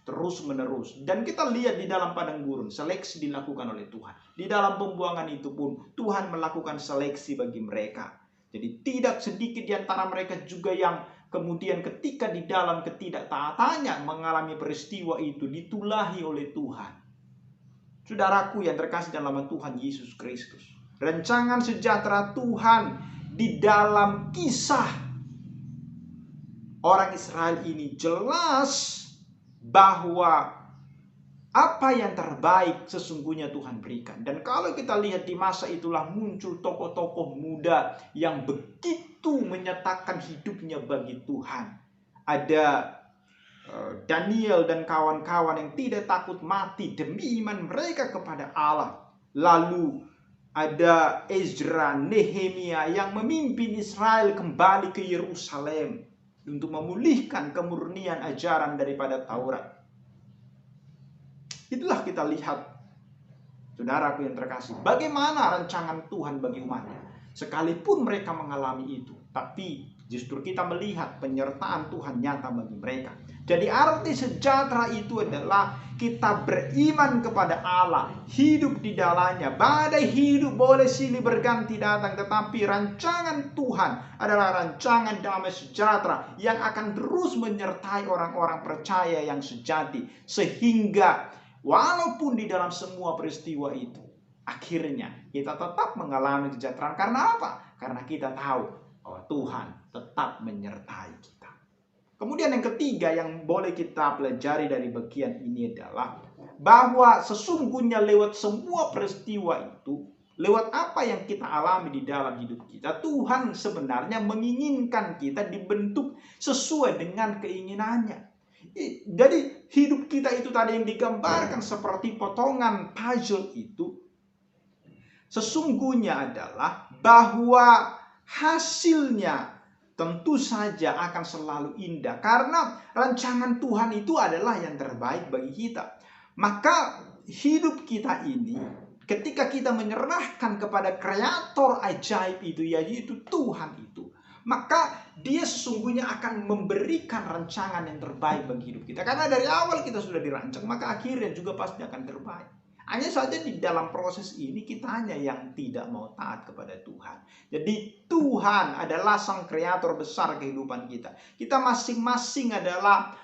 S3: terus menerus. Dan kita lihat di dalam padang gurun, seleksi dilakukan oleh Tuhan. Di dalam pembuangan itu pun Tuhan melakukan seleksi bagi mereka. Jadi tidak sedikit di antara mereka juga yang kemudian ketika di dalam ketidaktaatannya mengalami peristiwa itu ditulahi oleh Tuhan. Saudaraku yang terkasih dalam nama Tuhan Yesus Kristus, rancangan sejahtera Tuhan di dalam kisah orang Israel ini jelas bahwa apa yang terbaik sesungguhnya Tuhan berikan. Dan kalau kita lihat di masa itulah muncul tokoh-tokoh muda yang begitu menyatakan hidupnya bagi Tuhan. Ada Daniel dan kawan-kawan yang tidak takut mati demi iman mereka kepada Allah. Lalu ada Ezra, Nehemia yang memimpin Israel kembali ke Yerusalem untuk memulihkan kemurnian ajaran daripada Taurat. Itulah kita lihat, saudaraku yang terkasih, bagaimana rancangan Tuhan bagi umatnya. Sekalipun mereka mengalami itu, tapi justru kita melihat penyertaan Tuhan nyata bagi mereka. Jadi arti sejahtera itu adalah kita beriman kepada Allah, hidup di dalamnya. Badai hidup boleh silih berganti datang, tetapi rancangan Tuhan adalah rancangan damai sejahtera yang akan terus menyertai orang-orang percaya yang sejati. Sehingga walaupun di dalam semua peristiwa itu, akhirnya kita tetap mengalami kesejahteraan. Karena apa? Karena kita tahu bahwa Tuhan tetap menyertai kita. Kemudian yang ketiga yang boleh kita pelajari dari bagian ini adalah bahwa sesungguhnya lewat semua peristiwa itu, lewat apa yang kita alami di dalam hidup kita, Tuhan sebenarnya menginginkan kita dibentuk sesuai dengan keinginannya. Jadi hidup kita itu tadi yang digambarkan seperti potongan puzzle itu, sesungguhnya adalah bahwa hasilnya tentu saja akan selalu indah. Karena rancangan Tuhan itu adalah yang terbaik bagi kita. Maka hidup kita ini, ketika kita menyerahkan kepada kreator ajaib itu, yaitu Tuhan itu, maka dia sesungguhnya akan memberikan rancangan yang terbaik bagi hidup kita. Karena dari awal kita sudah dirancang, maka akhirnya juga pasti akan terbaik. Hanya saja di dalam proses ini kita hanya yang tidak mau taat kepada Tuhan. Jadi Tuhan adalah sang kreator besar kehidupan kita. Kita masing-masing adalah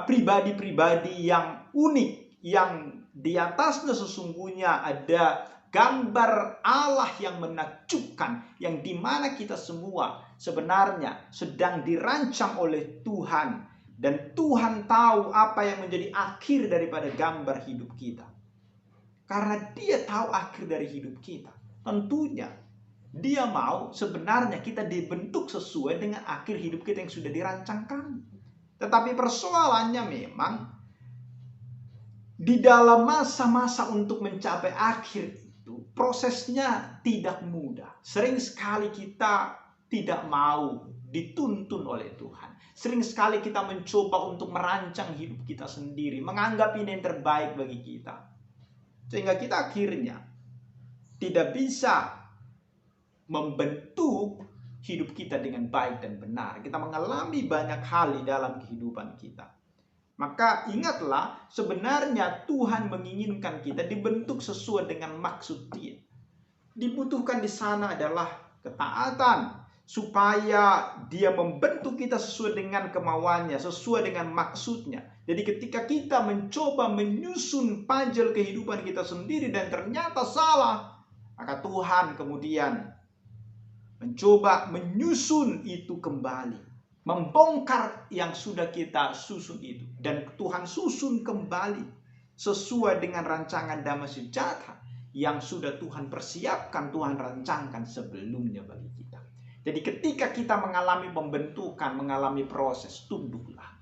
S3: pribadi-pribadi yang unik, yang di atasnya sesungguhnya ada gambar Allah yang menakjubkan, yang dimana kita semua sebenarnya sedang dirancang oleh Tuhan. Dan Tuhan tahu apa yang menjadi akhir daripada gambar hidup kita. Karena dia tahu akhir dari hidup kita. Tentunya dia mau sebenarnya kita dibentuk sesuai dengan akhir hidup kita yang sudah dirancangkan. Tetapi persoalannya memang di dalam masa-masa untuk mencapai akhir itu, prosesnya tidak mudah. Sering sekali kita tidak mau dituntun oleh Tuhan. Sering sekali kita mencoba untuk merancang hidup kita sendiri, menganggap ini yang terbaik bagi kita. Sehingga kita akhirnya tidak bisa membentuk hidup kita dengan baik dan benar. Kita mengalami banyak hal di dalam kehidupan kita. Maka ingatlah, sebenarnya Tuhan menginginkan kita dibentuk sesuai dengan maksud Dia. Dibutuhkan di sana adalah ketaatan, supaya Dia membentuk kita sesuai dengan kemauannya, sesuai dengan maksudnya. Jadi ketika kita mencoba menyusun puzzle kehidupan kita sendiri dan ternyata salah, maka Tuhan kemudian mencoba menyusun itu kembali, membongkar yang sudah kita susun itu, dan Tuhan susun kembali sesuai dengan rancangan damai sejahtera yang sudah Tuhan persiapkan, Tuhan rancangkan sebelumnya bagi kita. Jadi ketika kita mengalami pembentukan, mengalami proses, tunduklah.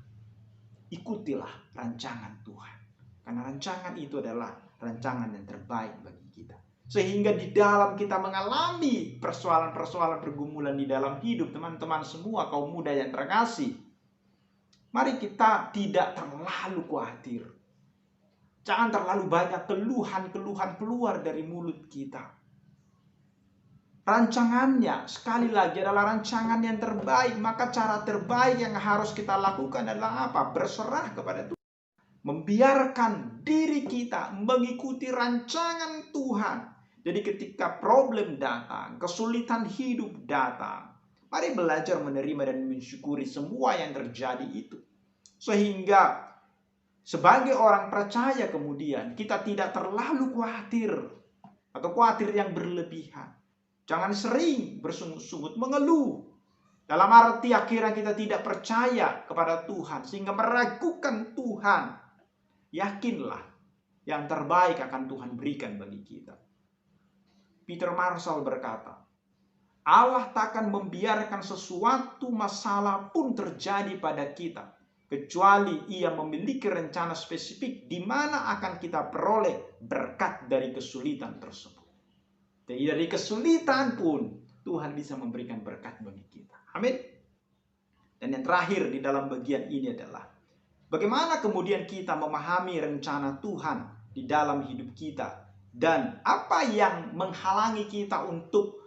S3: Ikutilah rancangan Tuhan. Karena rancangan itu adalah rancangan yang terbaik bagi kita. Sehingga di dalam kita mengalami persoalan-persoalan pergumulan di dalam hidup, teman-teman semua kaum muda yang terkasih, mari kita tidak terlalu khawatir. Jangan terlalu banyak keluhan-keluhan keluar dari mulut kita. Rancangannya sekali lagi adalah rancangan yang terbaik. Maka cara terbaik yang harus kita lakukan adalah apa? Berserah kepada Tuhan. Membiarkan diri kita mengikuti rancangan Tuhan. Jadi ketika problem datang, kesulitan hidup datang, mari belajar menerima dan mensyukuri semua yang terjadi itu. Sehingga sebagai orang percaya kemudian kita tidak terlalu khawatir atau khawatir yang berlebihan. Jangan sering bersungut-sungut mengeluh. Dalam arti akhirnya kita tidak percaya kepada Tuhan sehingga meragukan Tuhan. Yakinlah yang terbaik akan Tuhan berikan bagi kita. Peter Marshall berkata, Allah takkan membiarkan sesuatu masalah pun terjadi pada kita, kecuali Ia memiliki rencana spesifik di mana akan kita peroleh berkat dari kesulitan tersebut. Jadi dari kesulitan pun Tuhan bisa memberikan berkat bagi kita. Amin. Dan yang terakhir di dalam bagian ini adalah bagaimana kemudian kita memahami rencana Tuhan di dalam hidup kita, dan apa yang menghalangi kita untuk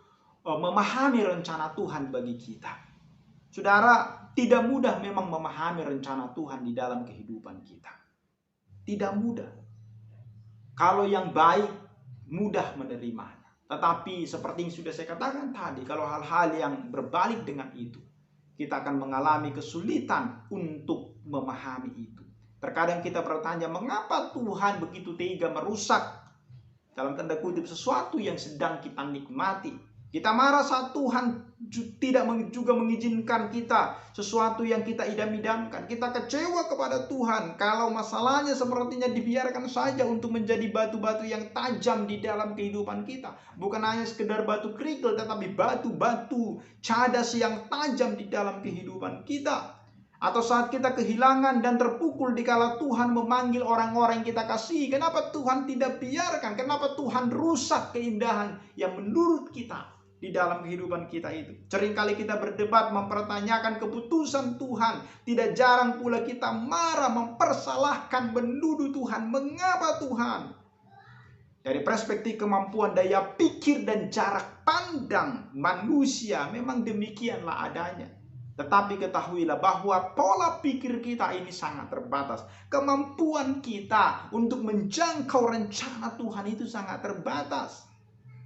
S3: memahami rencana Tuhan bagi kita. Saudara, tidak mudah memang memahami rencana Tuhan di dalam kehidupan kita. Tidak mudah. Kalau yang baik, mudah menerimanya. Tetapi seperti yang sudah saya katakan tadi, kalau hal-hal yang berbalik dengan itu, kita akan mengalami kesulitan untuk memahami itu. Terkadang kita bertanya, mengapa Tuhan begitu tega merusak, dalam tanda kutip, sesuatu yang sedang kita nikmati. Kita marah saat Tuhan tidak juga mengizinkan kita sesuatu yang kita idam-idamkan. Kita kecewa kepada Tuhan kalau masalahnya sepertinya dibiarkan saja untuk menjadi batu-batu yang tajam di dalam kehidupan kita. Bukan hanya sekedar batu kerikil, tetapi batu-batu cadas yang tajam di dalam kehidupan kita. Atau saat kita kehilangan dan terpukul dikala Tuhan memanggil orang-orang yang kita kasihi. Kenapa Tuhan tidak biarkan? Kenapa Tuhan rusak keindahan yang menurut kita di dalam kehidupan kita itu? Seringkali kita berdebat, mempertanyakan keputusan Tuhan. Tidak jarang pula kita marah, mempersalahkan, menuduh Tuhan. Mengapa Tuhan? Dari perspektif kemampuan daya pikir dan jarak pandang manusia, memang demikianlah adanya. Tetapi ketahuilah bahwa pola pikir kita ini sangat terbatas. Kemampuan kita untuk menjangkau rencana Tuhan itu sangat terbatas.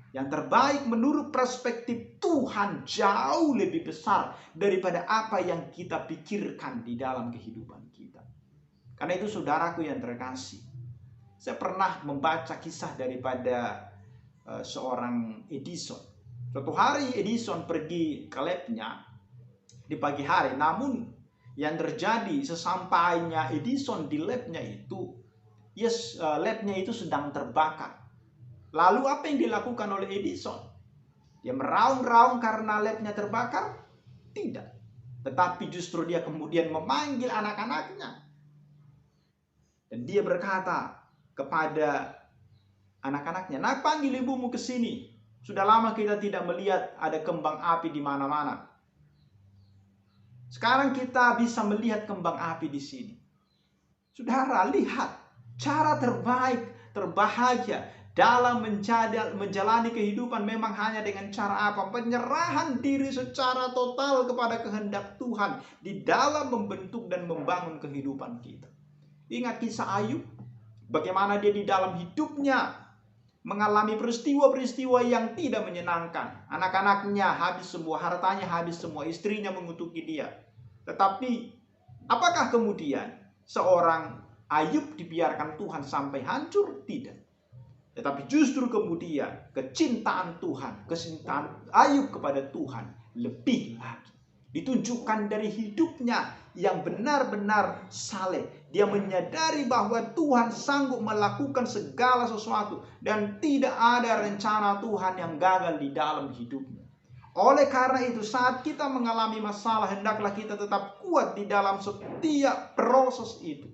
S3: Yang terbaik menurut perspektif Tuhan jauh lebih besar daripada apa yang kita pikirkan di dalam kehidupan kita. Karena itu saudaraku yang terkasih, saya pernah membaca kisah daripada seorang Edison. Suatu hari Edison pergi ke labnya di pagi hari, namun yang terjadi sesampainya Edison di labnya itu, labnya itu sedang terbakar. Lalu apa yang dilakukan oleh Edison? Dia meraung-raung karena labnya terbakar? Tidak. Tetapi justru dia kemudian memanggil anak-anaknya. Dan dia berkata kepada anak-anaknya, "Nak, panggil ibumu ke sini. Sudah lama kita tidak melihat ada kembang api di mana-mana. Sekarang kita bisa melihat kembang api di sini." Saudara, lihat cara terbaik, terbahagia dalam menjalani kehidupan memang hanya dengan cara apa? Penyerahan diri secara total kepada kehendak Tuhan di dalam membentuk dan membangun kehidupan kita. Ingat kisah Ayub, bagaimana dia di dalam hidupnya mengalami peristiwa-peristiwa yang tidak menyenangkan. Anak-anaknya habis semua, hartanya habis semua, istrinya mengutuki dia. Tetapi apakah kemudian seorang Ayub dibiarkan Tuhan sampai hancur? Tidak. Tetapi justru kemudian kecintaan Tuhan, kecintaan Ayub kepada Tuhan lebih lagi ditunjukkan dari hidupnya yang benar-benar saleh. Dia menyadari bahwa Tuhan sanggup melakukan segala sesuatu dan tidak ada rencana Tuhan yang gagal di dalam hidupnya. Oleh karena itu, saat kita mengalami masalah, hendaklah kita tetap kuat di dalam setiap proses itu.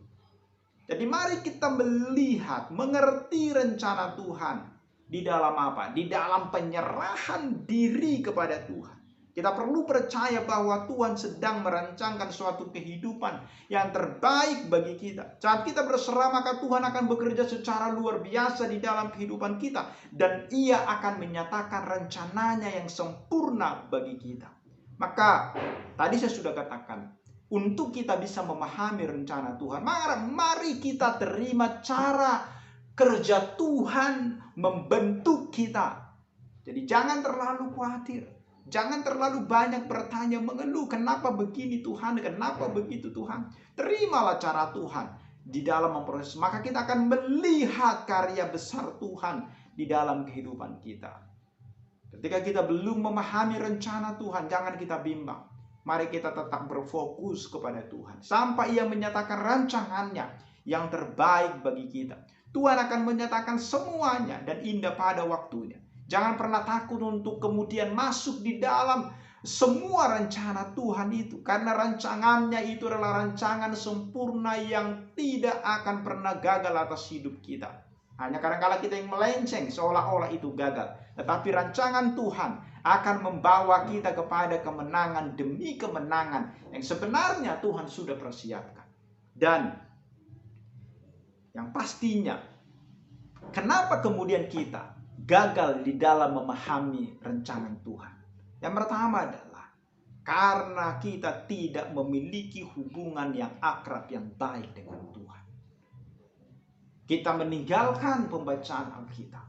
S3: Jadi mari kita melihat, mengerti rencana Tuhan di dalam apa? Di dalam penyerahan diri kepada Tuhan. Kita perlu percaya bahwa Tuhan sedang merancangkan suatu kehidupan yang terbaik bagi kita. Saat kita berserah, maka Tuhan akan bekerja secara luar biasa di dalam kehidupan kita. Dan Ia akan menyatakan rencananya yang sempurna bagi kita. Maka tadi saya sudah katakan, untuk kita bisa memahami rencana Tuhan, mari kita terima cara kerja Tuhan membentuk kita. Jadi jangan terlalu khawatir. Jangan terlalu banyak bertanya, mengeluh, kenapa begini Tuhan, kenapa begitu Tuhan. Terimalah cara Tuhan di dalam memproses. Maka kita akan melihat karya besar Tuhan di dalam kehidupan kita. Ketika kita belum memahami rencana Tuhan, jangan kita bimbang. Mari kita tetap berfokus kepada Tuhan sampai Ia menyatakan rancangannya yang terbaik bagi kita. Tuhan akan menyatakan semuanya dan indah pada waktunya. Jangan pernah takut untuk kemudian masuk di dalam semua rencana Tuhan itu. Karena rancangannya itu adalah rancangan sempurna yang tidak akan pernah gagal atas hidup kita. Hanya kadang-kala kita yang melenceng seolah-olah itu gagal. Tetapi rancangan Tuhan akan membawa kita kepada kemenangan demi kemenangan yang sebenarnya Tuhan sudah persiapkan. Dan yang pastinya, kenapa kemudian kita gagal di dalam memahami rancangan Tuhan? Yang pertama adalah karena kita tidak memiliki hubungan yang akrab, yang baik dengan Tuhan. Kita meninggalkan pembacaan Alkitab.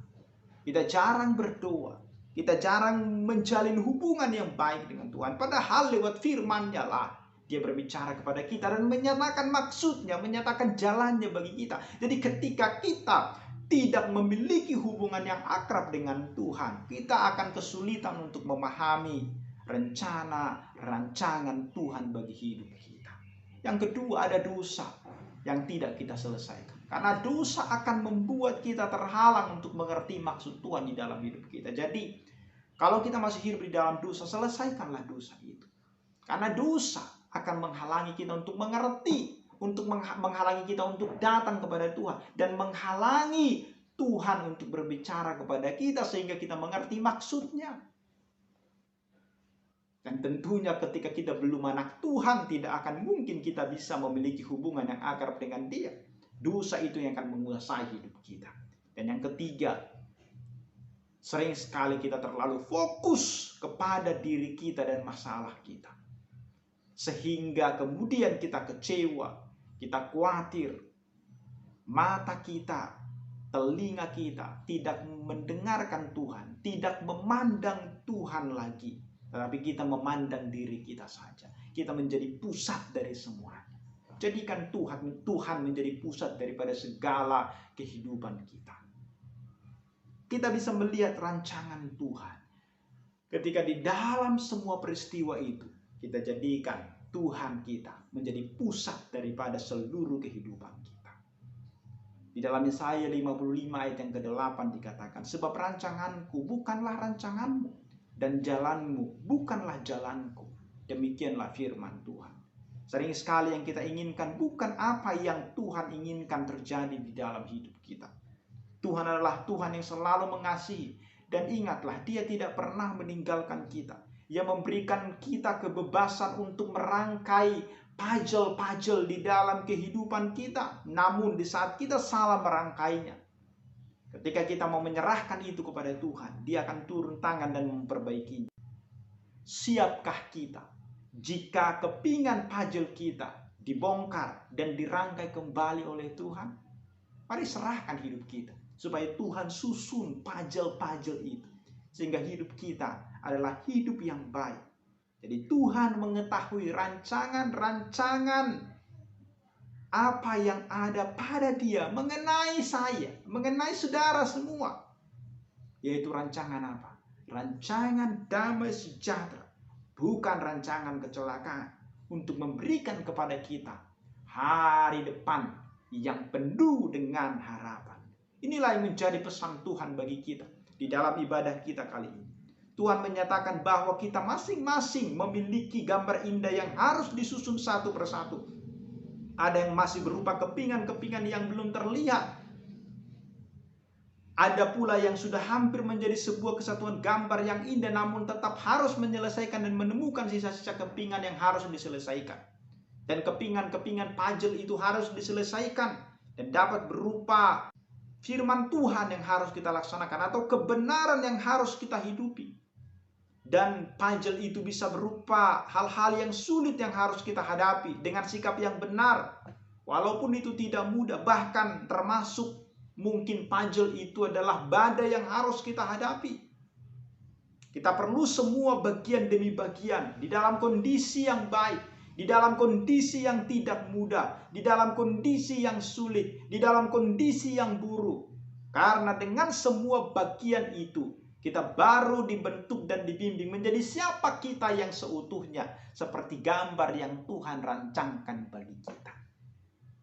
S3: Kita jarang berdoa. Kita jarang menjalin hubungan yang baik dengan Tuhan. Padahal lewat firman-Nya lah Dia berbicara kepada kita dan menyatakan maksudnya, menyatakan jalannya bagi kita. Jadi ketika kita tidak memiliki hubungan yang akrab dengan Tuhan, kita akan kesulitan untuk memahami rencana, rancangan Tuhan bagi hidup kita. Yang kedua, ada dosa yang tidak kita selesaikan. Karena dosa akan membuat kita terhalang untuk mengerti maksud Tuhan di dalam hidup kita. Jadi, kalau kita masih hidup di dalam dosa, selesaikanlah dosa itu. Karena dosa akan menghalangi kita untuk mengerti, untuk menghalangi kita untuk datang kepada Tuhan, dan menghalangi Tuhan untuk berbicara kepada kita sehingga kita mengerti maksudnya. Dan tentunya ketika kita belum anak Tuhan, tidak akan mungkin kita bisa memiliki hubungan yang akrab dengan Dia. Dosa itu yang akan menguasai hidup kita. Dan yang ketiga, sering sekali kita terlalu fokus kepada diri kita dan masalah kita. Sehingga kemudian kita kecewa, kita khawatir, mata kita, telinga kita tidak mendengarkan Tuhan, tidak memandang Tuhan lagi. Tetapi kita memandang diri kita saja. Kita menjadi pusat dari semuanya. Jadikan Tuhan menjadi pusat daripada segala kehidupan kita. Kita bisa melihat rancangan Tuhan. Ketika di dalam semua peristiwa itu, kita jadikan Tuhan kita menjadi pusat daripada seluruh kehidupan kita. Di dalam Yesaya 55 ayat yang ke-8 dikatakan, sebab rancanganku bukanlah rancanganmu, dan jalanmu bukanlah jalanku. Demikianlah firman Tuhan. Sering sekali yang kita inginkan bukan apa yang Tuhan inginkan terjadi di dalam hidup kita. Tuhan adalah Tuhan yang selalu mengasihi. Dan ingatlah, Dia tidak pernah meninggalkan kita. Ia memberikan kita kebebasan untuk merangkai puzzle-puzzle di dalam kehidupan kita. Namun di saat kita salah merangkainya, ketika kita mau menyerahkan itu kepada Tuhan, Dia akan turun tangan dan memperbaikinya. Siapkah kita jika kepingan puzzle kita dibongkar dan dirangkai kembali oleh Tuhan? Mari serahkan hidup kita supaya Tuhan susun puzzle-puzzle itu, sehingga hidup kita adalah hidup yang baik. Jadi Tuhan mengetahui rancangan-rancangan apa yang ada pada Dia mengenai saya, mengenai saudara semua. Yaitu rancangan apa? Rancangan damai sejahtera, bukan rancangan kecelakaan, untuk memberikan kepada kita hari depan yang penuh dengan harapan. Inilah yang menjadi pesan Tuhan bagi kita di dalam ibadah kita kali ini. Tuhan menyatakan bahwa kita masing-masing memiliki gambar indah yang harus disusun satu persatu. Ada yang masih berupa kepingan-kepingan yang belum terlihat. Ada pula yang sudah hampir menjadi sebuah kesatuan gambar yang indah, namun tetap harus menyelesaikan dan menemukan sisa-sisa kepingan yang harus diselesaikan. Dan kepingan-kepingan puzzle itu harus diselesaikan dan dapat berupa firman Tuhan yang harus kita laksanakan atau kebenaran yang harus kita hidupi. Dan puzzle itu bisa berupa hal-hal yang sulit yang harus kita hadapi dengan sikap yang benar. Walaupun itu tidak mudah, bahkan termasuk mungkin puzzle itu adalah badai yang harus kita hadapi. Kita perlu semua bagian demi bagian di dalam kondisi yang baik, di dalam kondisi yang tidak mudah, di dalam kondisi yang sulit, di dalam kondisi yang buruk. Karena dengan semua bagian itu, kita baru dibentuk dan dibimbing menjadi siapa kita yang seutuhnya, seperti gambar yang Tuhan rancangkan bagi kita.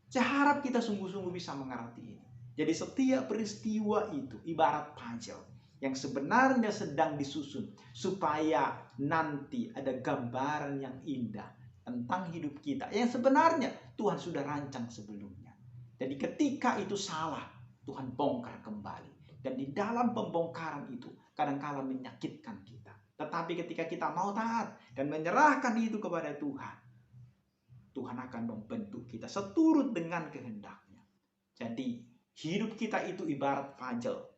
S3: Saya harap kita sungguh-sungguh bisa mengerti ini. Jadi setiap peristiwa itu ibarat puzzle yang sebenarnya sedang disusun supaya nanti ada gambaran yang indah tentang hidup kita yang sebenarnya Tuhan sudah rancang sebelumnya. Jadi ketika itu salah, Tuhan bongkar kembali. Dan di dalam pembongkaran itu kadang-kala menyakitkan kita. Tetapi ketika kita mau taat dan menyerahkan itu kepada Tuhan, Tuhan akan membentuk kita seturut dengan kehendaknya. Jadi hidup kita itu ibarat puzzle.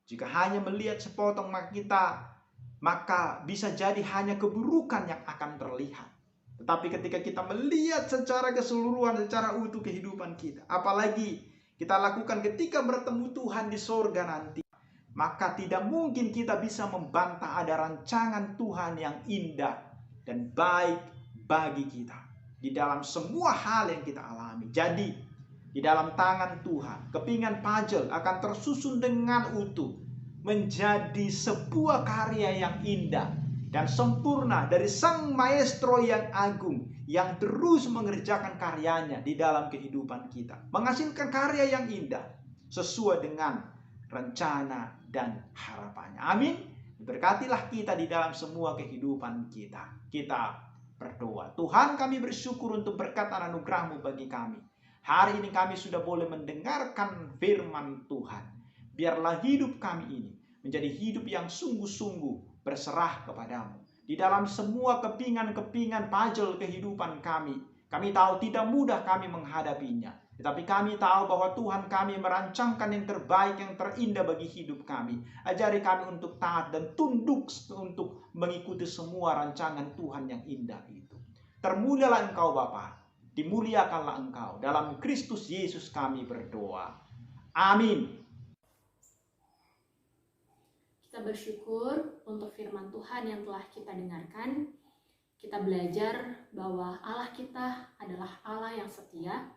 S3: Jika hanya melihat sepotong maka bisa jadi hanya keburukan yang akan terlihat. Tetapi ketika kita melihat secara keseluruhan, secara utuh kehidupan kita, apalagi kita lakukan ketika bertemu Tuhan di sorga nanti, maka tidak mungkin kita bisa membantah ada rancangan Tuhan yang indah dan baik bagi kita di dalam semua hal yang kita alami. Jadi di dalam tangan Tuhan, kepingan puzzle akan tersusun dengan utuh menjadi sebuah karya yang indah dan sempurna dari Sang Maestro yang agung yang terus mengerjakan karyanya di dalam kehidupan kita, menghasilkan karya yang indah sesuai dengan rencana dan harapannya. Amin. Berkatilah kita di dalam semua kehidupan kita. Kita berdoa. Tuhan, kami bersyukur untuk berkat anugerah-Mu bagi kami. Hari ini kami sudah boleh mendengarkan firman Tuhan. Biarlah hidup kami ini menjadi hidup yang sungguh-sungguh berserah kepadamu. Di dalam semua kepingan-kepingan puzzle kehidupan kami tahu tidak mudah kami menghadapinya. Tetapi kami tahu bahwa Tuhan kami merancangkan yang terbaik, yang terindah bagi hidup kami. Ajari kami untuk taat dan tunduk untuk mengikuti semua rancangan Tuhan yang indah itu. Termulialah Engkau Bapa. Dimuliakanlah Engkau. Dalam Kristus Yesus kami berdoa. Amin.
S1: Kita bersyukur untuk firman Tuhan yang telah kita dengarkan. Kita belajar bahwa Allah kita adalah Allah yang setia.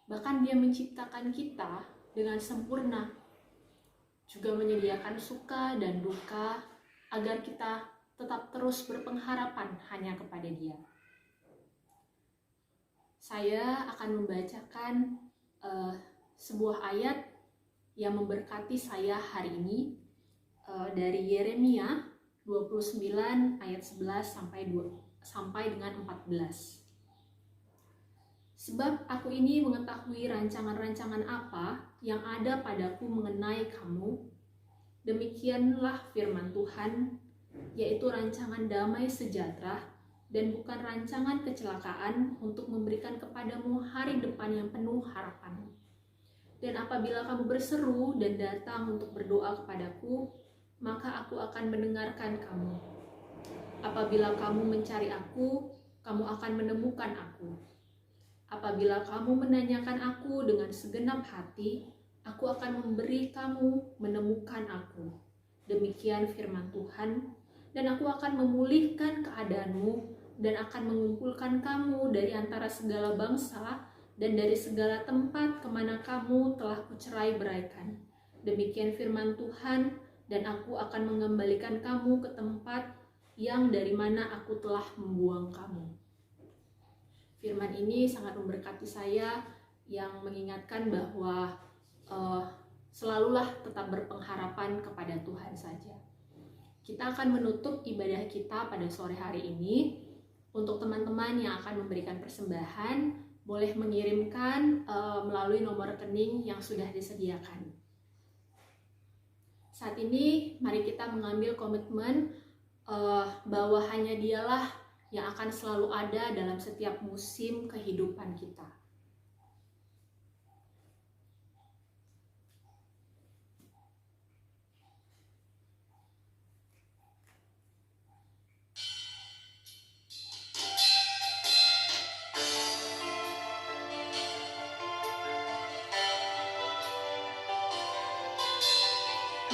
S1: Bahkan Dia menciptakan kita dengan sempurna. Juga menyediakan suka dan duka agar kita tetap terus berpengharapan hanya kepada Dia. Saya akan membacakan sebuah ayat yang memberkati saya hari ini dari Yeremia 29 ayat 11 sampai dengan 14. Sebab aku ini mengetahui rancangan-rancangan apa yang ada padaku mengenai kamu. Demikianlah firman Tuhan, yaitu rancangan damai sejahtera dan bukan rancangan kecelakaan untuk memberikan kepadamu hari depan yang penuh harapan. Dan apabila kamu berseru dan datang untuk berdoa kepadaku, maka aku akan mendengarkan kamu. Apabila kamu mencari aku, kamu akan menemukan aku. Apabila kamu menanyakan aku dengan segenap hati, aku akan memberi kamu menemukan aku. Demikian firman Tuhan, dan aku akan memulihkan keadaanmu dan akan mengumpulkan kamu dari antara segala bangsa dan dari segala tempat kemana kamu telah kucerai beraikan. Demikian firman Tuhan, dan aku akan mengembalikan kamu ke tempat yang dari mana aku telah membuang kamu. Firman ini sangat memberkati saya, yang mengingatkan bahwa selalulah tetap berpengharapan kepada Tuhan saja. Kita akan menutup ibadah kita pada sore hari ini. Untuk teman-teman yang akan memberikan persembahan, boleh mengirimkan melalui nomor rekening yang sudah disediakan. Saat ini, mari kita mengambil komitmen bahwa hanya Dialah yang akan selalu ada dalam setiap musim kehidupan kita.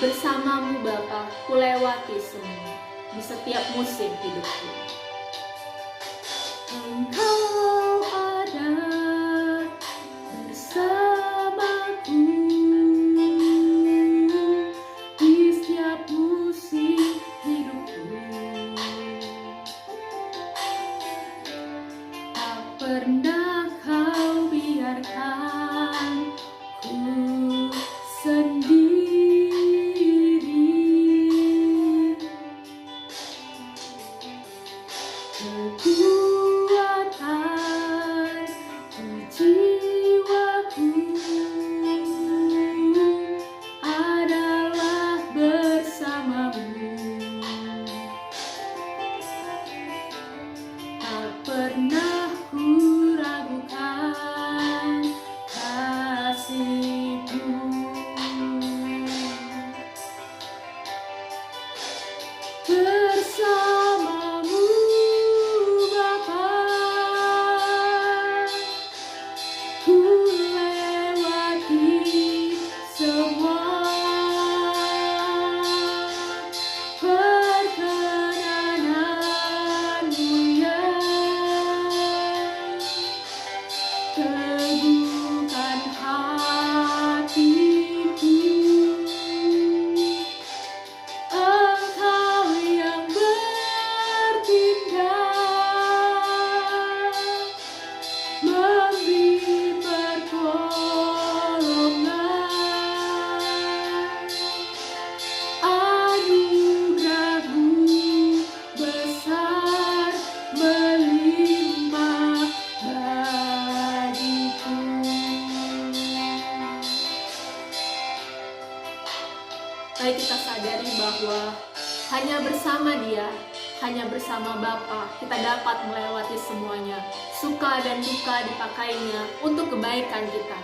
S1: Bersamamu Bapa, kulewati semua di setiap musim hidupku.
S2: Engkau ada bersamaku di setiap musim hidupku. Tak pernah kau biarkan ku
S1: Baik kita sadari bahwa hanya bersama Dia, hanya bersama Bapa, kita dapat melewati semuanya. Suka dan duka dipakainya untuk kebaikan kita.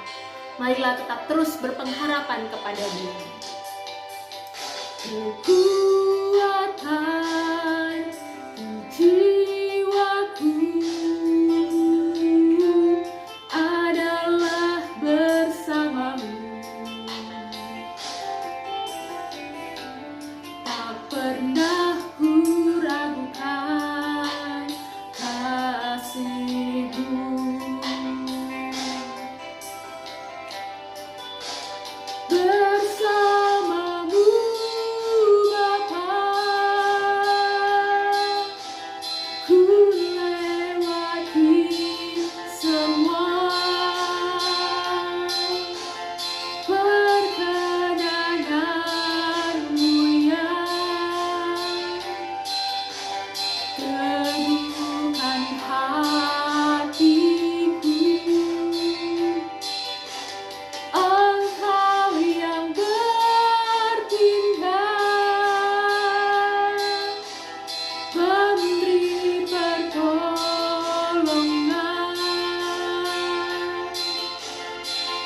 S1: Marilah kita terus berpengharapan kepada Dia.
S2: Kekuatan jiwaku adalah bersamamu. Tak pernah ku ragukan kasih-Mu. Bersamamu Bapa, ku lewati semua perkenanan-Mu yang teguhkan hatiku. Engkau yang bertindak, memberi pertolongan,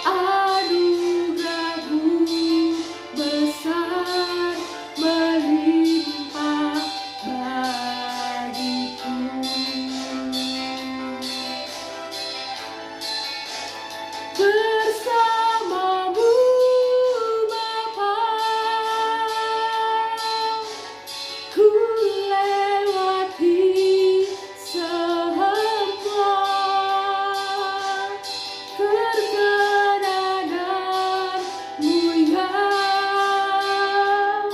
S2: anugerah-Mu besar melimpah bagiku. Bersamamu Bapa, ku lewati semua perkenanan-Mu yang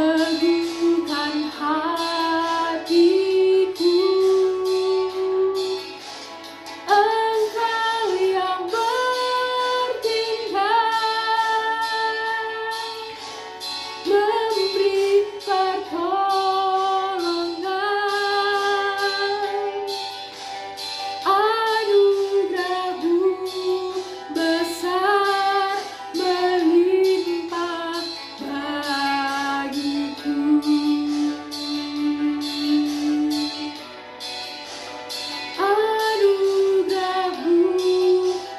S2: teguhkan hatiku. Engkau yang bertindak, memberi pertolongan, anugerah-Mu besar melimpah bagiku. Anugerah-Mu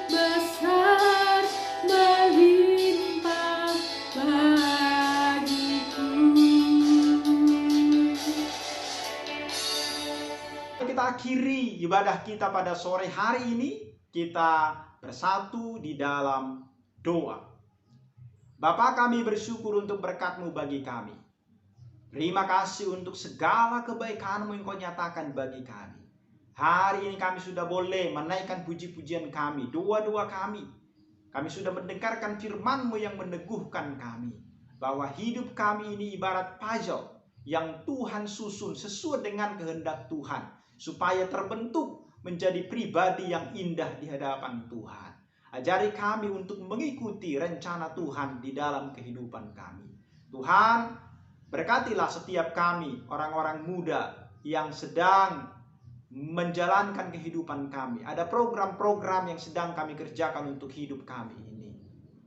S2: besar melimpah bagiku.
S3: Kita akhiri ibadah kita pada sore hari ini. Kita bersatu di dalam doa. Bapa, kami bersyukur untuk berkat-Mu bagi kami. Terima kasih untuk segala kebaikan-Mu yang Kau nyatakan bagi kami. Hari ini kami sudah boleh menaikkan puji-pujian kami, doa-doa kami. Kami sudah mendengarkan firman-Mu yang meneguhkan kami. Bahwa hidup kami ini ibarat puzzle yang Tuhan susun sesuai dengan kehendak Tuhan. Supaya terbentuk menjadi pribadi yang indah di hadapan Tuhan. Ajari kami untuk mengikuti rencana Tuhan di dalam kehidupan kami. Tuhan, berkatilah setiap kami, orang-orang muda yang sedang menjalankan kehidupan kami. Ada program-program yang sedang kami kerjakan untuk hidup kami ini.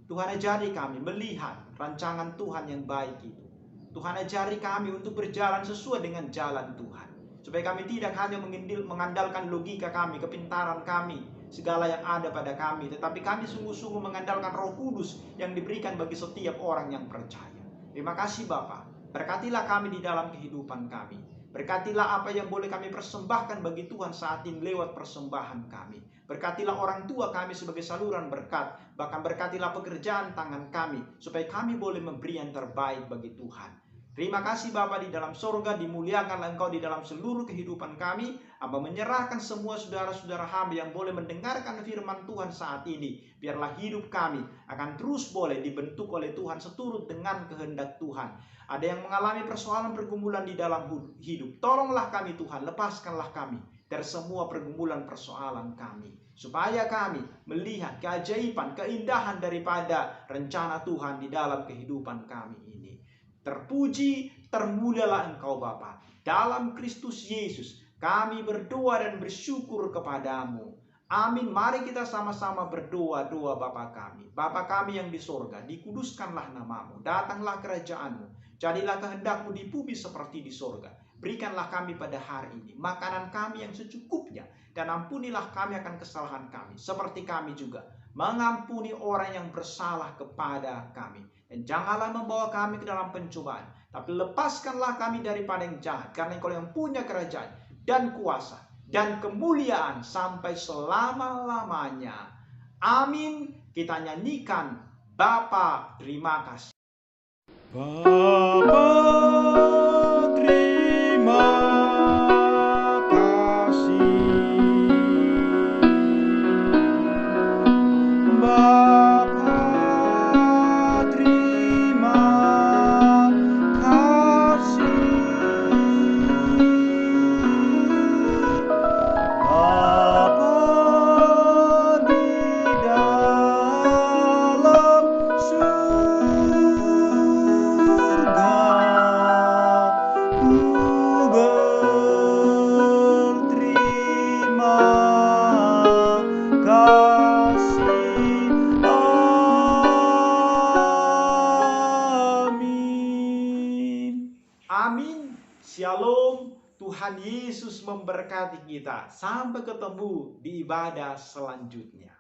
S3: Tuhan, ajari kami melihat rancangan Tuhan yang baik itu. Tuhan, ajari kami untuk berjalan sesuai dengan jalan Tuhan. Supaya kami tidak hanya mengandalkan logika kami, kepintaran kami, segala yang ada pada kami. Tetapi kami sungguh-sungguh mengandalkan Roh Kudus yang diberikan bagi setiap orang yang percaya. Terima kasih Bapa. Berkatilah kami di dalam kehidupan kami. Berkatilah apa yang boleh kami persembahkan bagi Tuhan saat ini lewat persembahan kami. Berkatilah orang tua kami sebagai saluran berkat. Bahkan berkatilah pekerjaan tangan kami. Supaya kami boleh memberi yang terbaik bagi Tuhan. Terima kasih Bapa di dalam sorga, dimuliakanlah Engkau di dalam seluruh kehidupan kami. Hamba menyerahkan semua saudara-saudara hamba yang boleh mendengarkan firman Tuhan saat ini. Biarlah hidup kami akan terus boleh dibentuk oleh Tuhan seturut dengan kehendak Tuhan. Ada yang mengalami persoalan pergumulan di dalam hidup. Tolonglah kami Tuhan, lepaskanlah kami dari semua pergumulan persoalan kami. Supaya kami melihat keajaiban, keindahan daripada rencana Tuhan di dalam kehidupan kami ini. Terpuji, termulialah Engkau Bapa. Dalam Kristus Yesus, kami berdoa dan bersyukur kepadamu. Amin. Mari kita sama-sama berdoa, doa Bapa kami. Bapa kami yang di sorga, dikuduskanlah namamu, datanglah kerajaanmu, jadilah kehendakmu di bumi seperti di sorga. Berikanlah kami pada hari ini makanan kami yang secukupnya, dan ampunilah kami akan kesalahan kami, seperti kami juga mengampuni orang yang bersalah kepada kami. Dan janganlah membawa kami ke dalam pencobaan, tapi lepaskanlah kami daripada yang jahat, karena Engkau yang punya kerajaan dan kuasa dan kemuliaan sampai selama-lamanya. Amin. Kita nyanyikan, Bapa terima kasih. Bapa terima kasih. Bapa terima kasih. Bapa di dalam surga, ku berterima kasih. Amin. Amin. Shalom. Tuhan Yesus memberkati kita. Sampai ketemu di ibadah selanjutnya.